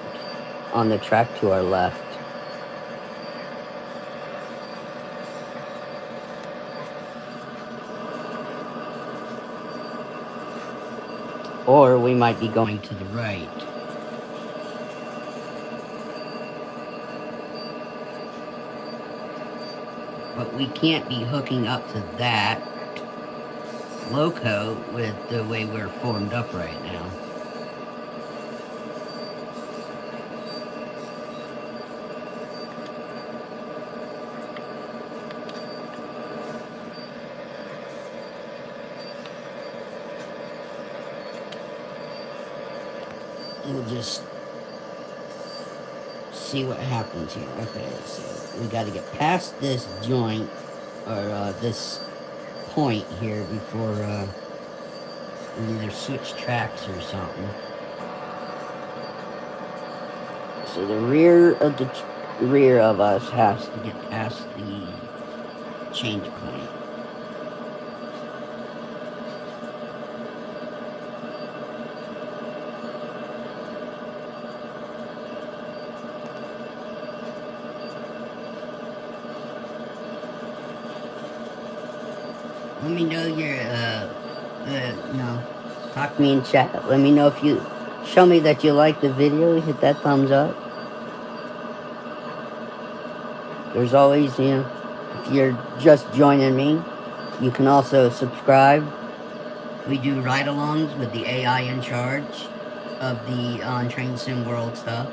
on the track to our left. Or we might be going to the right. But we can't be hooking up to that loco with the way we're formed up right now. We'll just see what happens here. Okay, so we got to get past this joint, or this point here before we either switch tracks or something. So the rear of us has to get past the change point. Let me know your, talk to me in chat. Let me know if you, show me that you like the video, hit that thumbs up. There's always, if you're just joining me, you can also subscribe. We do ride-alongs with the AI in charge of the on-train sim world stuff.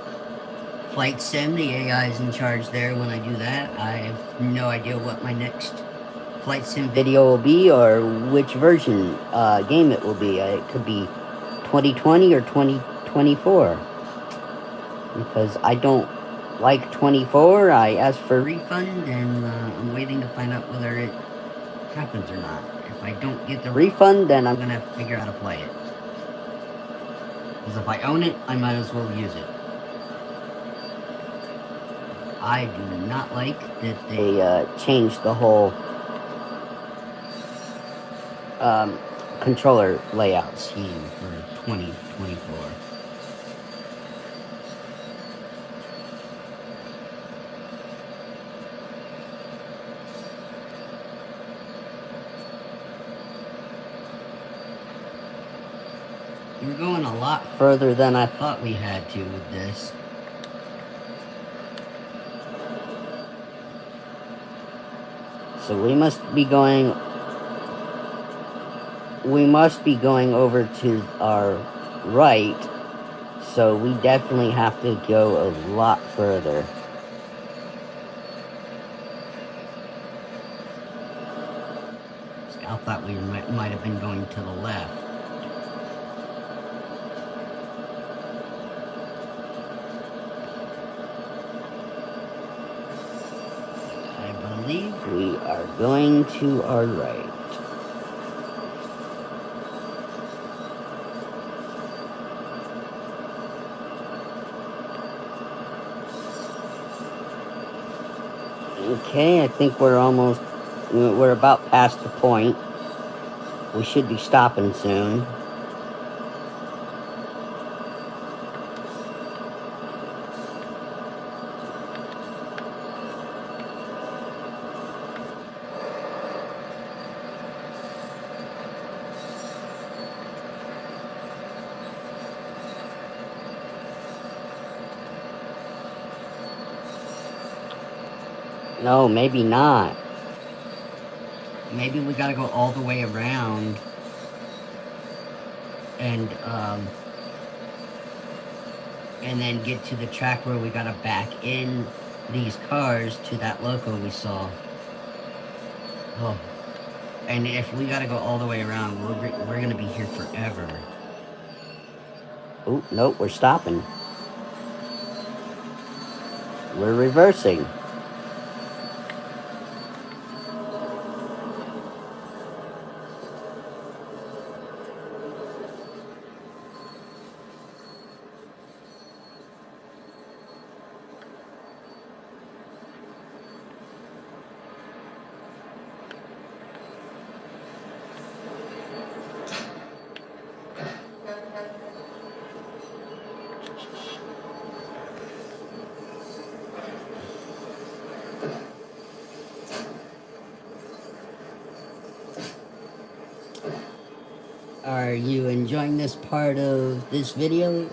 Flight sim, the AI is in charge there when I do that. I have no idea what my next flight sim video will be, or which version game it will be. It could be 2020 or 2024, because I don't like 24. I asked for a refund, and I'm waiting to find out whether it happens or not. If I don't get the refund, then I'm gonna have to figure out how to play it, because if I own it, I might as well use it. I do not like that they changed the whole controller layout scheme for 2024. We're going a lot further than I thought we had to with this. So we must be going over to our right, so we definitely have to go a lot further. I thought we might have been going to the left. I believe we are going to our right. Okay, I think we're about past the point. We should be stopping soon. No, maybe not. Maybe we gotta go all the way around and then get to the track where we gotta back in these cars to that loco we saw. Oh, and if we gotta go all the way around, we're gonna be here forever. Oh, nope, we're stopping. We're reversing. Are you enjoying this part of this video?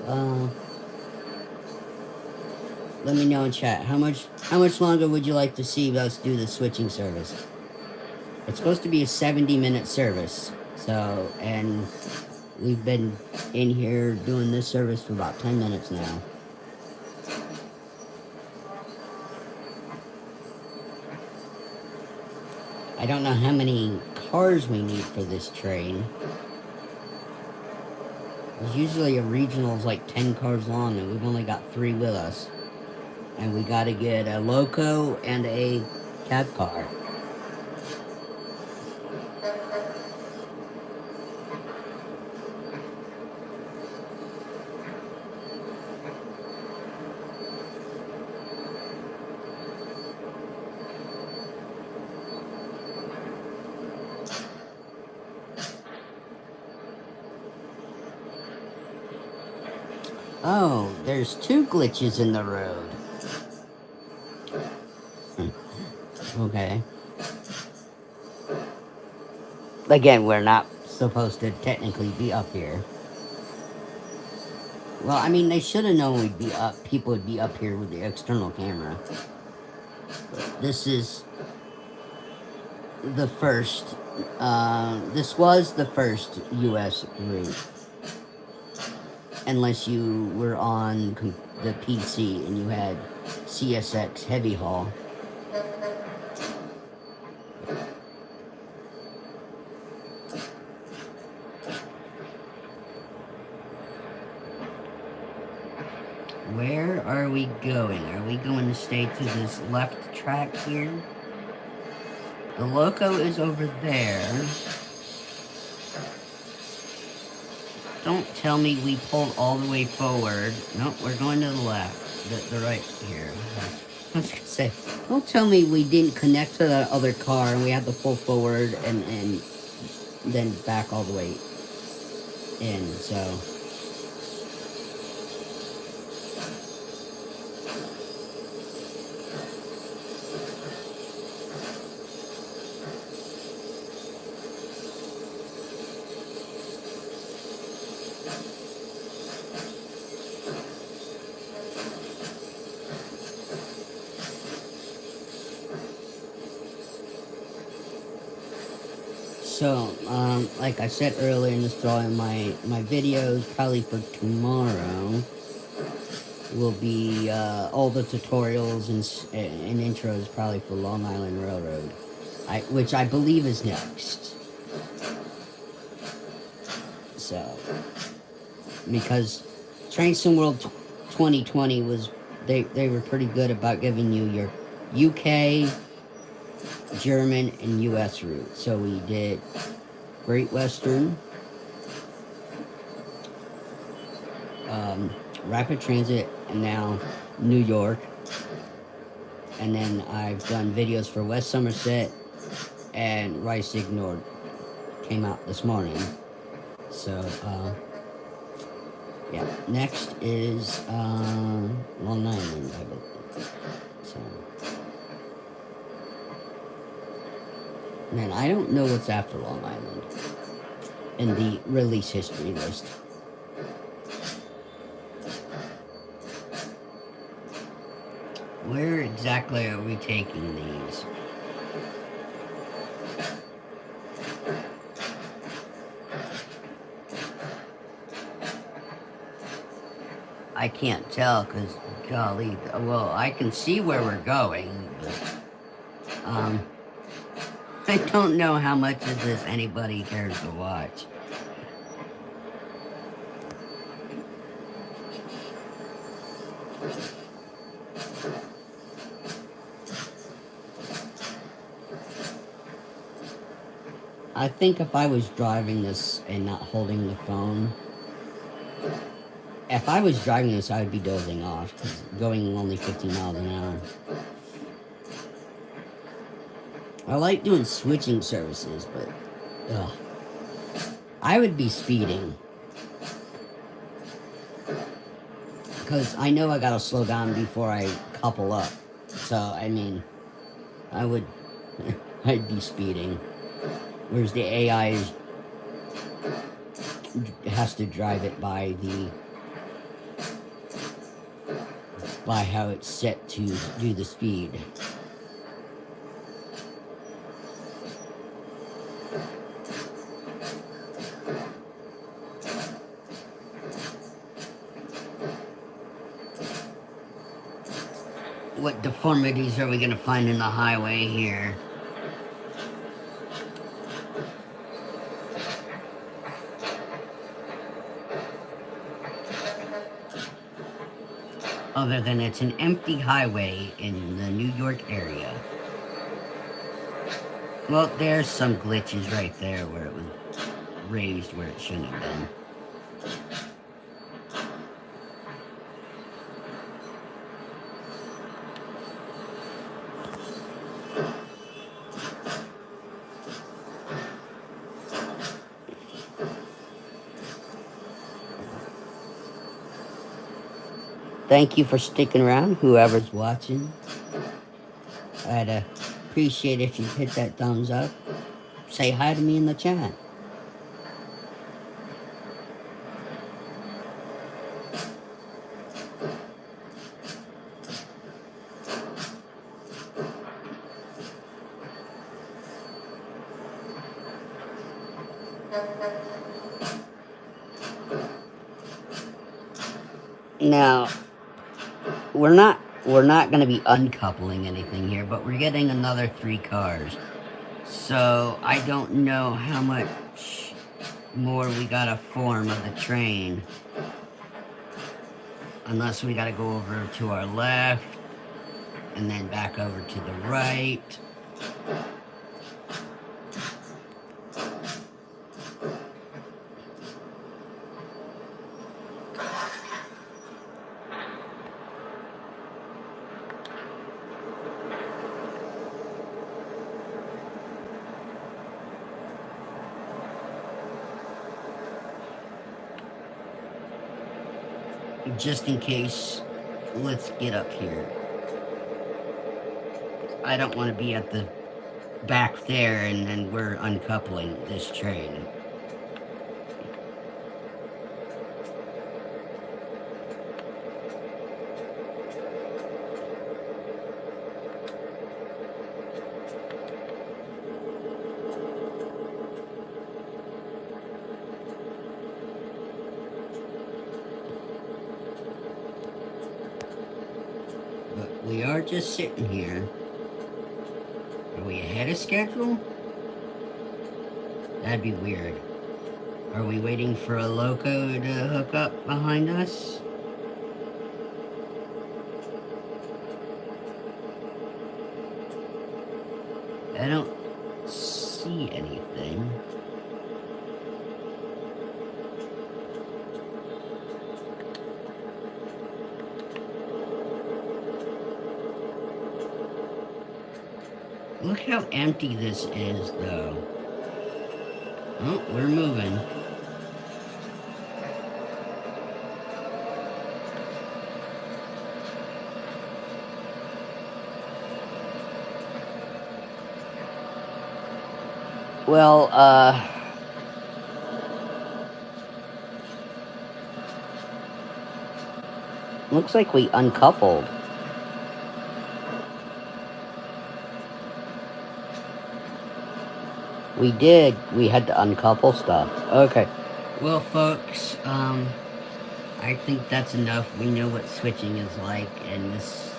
Let me know in chat. How much longer would you like to see us do the switching service? It's supposed to be a 70-minute service. So, and we've been in here doing this service for about 10 minutes now. I don't know how many cars we need for this train. Usually a regional is like 10 cars long, and we've only got 3 with us. And we gotta get a loco and a cab car. Oh, there's 2 glitches in the road. Okay. Again, we're not supposed to technically be up here. Well, I mean, they should have known we'd be up. People would be up here with the external camera. This is the first. This was the first U.S. route. Unless you were on the PC and you had CSX heavy haul. Where are we going? Are we going to stay to this left track here? The loco is over there. Don't tell me we pulled all the way forward. Nope, we're going to the left. The right here. I was gonna say, don't tell me we didn't connect to that other car and we had to pull forward and then back all the way in, so... So, like I said earlier in this drawing, my videos, probably for tomorrow, will be all the tutorials and intros probably for Long Island Railroad, which I believe is next. So, because Train Sim World 2020 was, they were pretty good about giving you your UK, German, and US route. So we did Great Western, Rapid Transit, and now New York. And then I've done videos for West Somerset and Rice Ignored. Came out this morning. So, yeah. Next is Long Island, I believe. So, man, I don't know what's after Long Island in the release history list. Where exactly are we taking these? I can't tell, because, golly, well, I can see where we're going, but, I don't know how much of this anybody cares to watch. I think if I was driving this and not holding the phone, if I was driving this, I would be dozing off, because going only 50 miles an hour. I like doing switching services, but, ugh. I would be speeding. Because I know I gotta slow down before I couple up. So, I mean, I would, I'd be speeding. Whereas the AI has to drive it by the by how it's set to do the speed. What deformities are we going to find in the highway here? Other than it's an empty highway in the New York area. Well, there's some glitches right there where it was raised where it shouldn't have been. Thank you for sticking around, whoever's watching. I'd appreciate if you hit that thumbs up. Say hi to me in the chat. Now, we're not going to be uncoupling anything here, but we're getting another 3 cars. So, I don't know how much more we gotta form of the train. Unless we gotta go over to our left, and then back over to the right. Just in case, let's get up here. I don't want to be at the back there and then we're uncoupling this train. But we are just sitting here. Are we ahead of schedule? That'd be weird. Are we waiting for a loco to hook up behind us? I don't see anything. Look how empty this is, though. Oh, we're moving. Well, looks like we uncoupled. We did. We had to uncouple stuff. Okay. Well, folks, I think that's enough. We know what switching is like, and this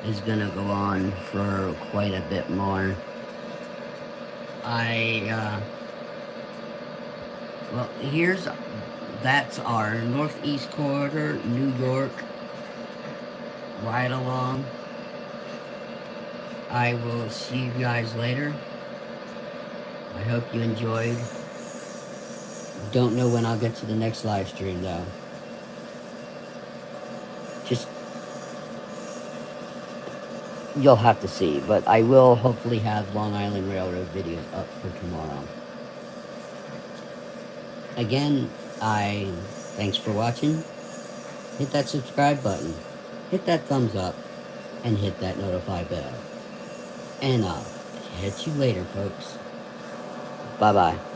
is gonna go on for quite a bit more. Well, that's our Northeast Corridor, New York, ride along. I will see you guys later. I hope you enjoyed. Don't know when I'll get to the next live stream, though. Just, you'll have to see, but I will hopefully have Long Island Railroad videos up for tomorrow. Again, thanks for watching. Hit that subscribe button, hit that thumbs up, and hit that notify bell. And I'll catch you later, folks. Bye-bye.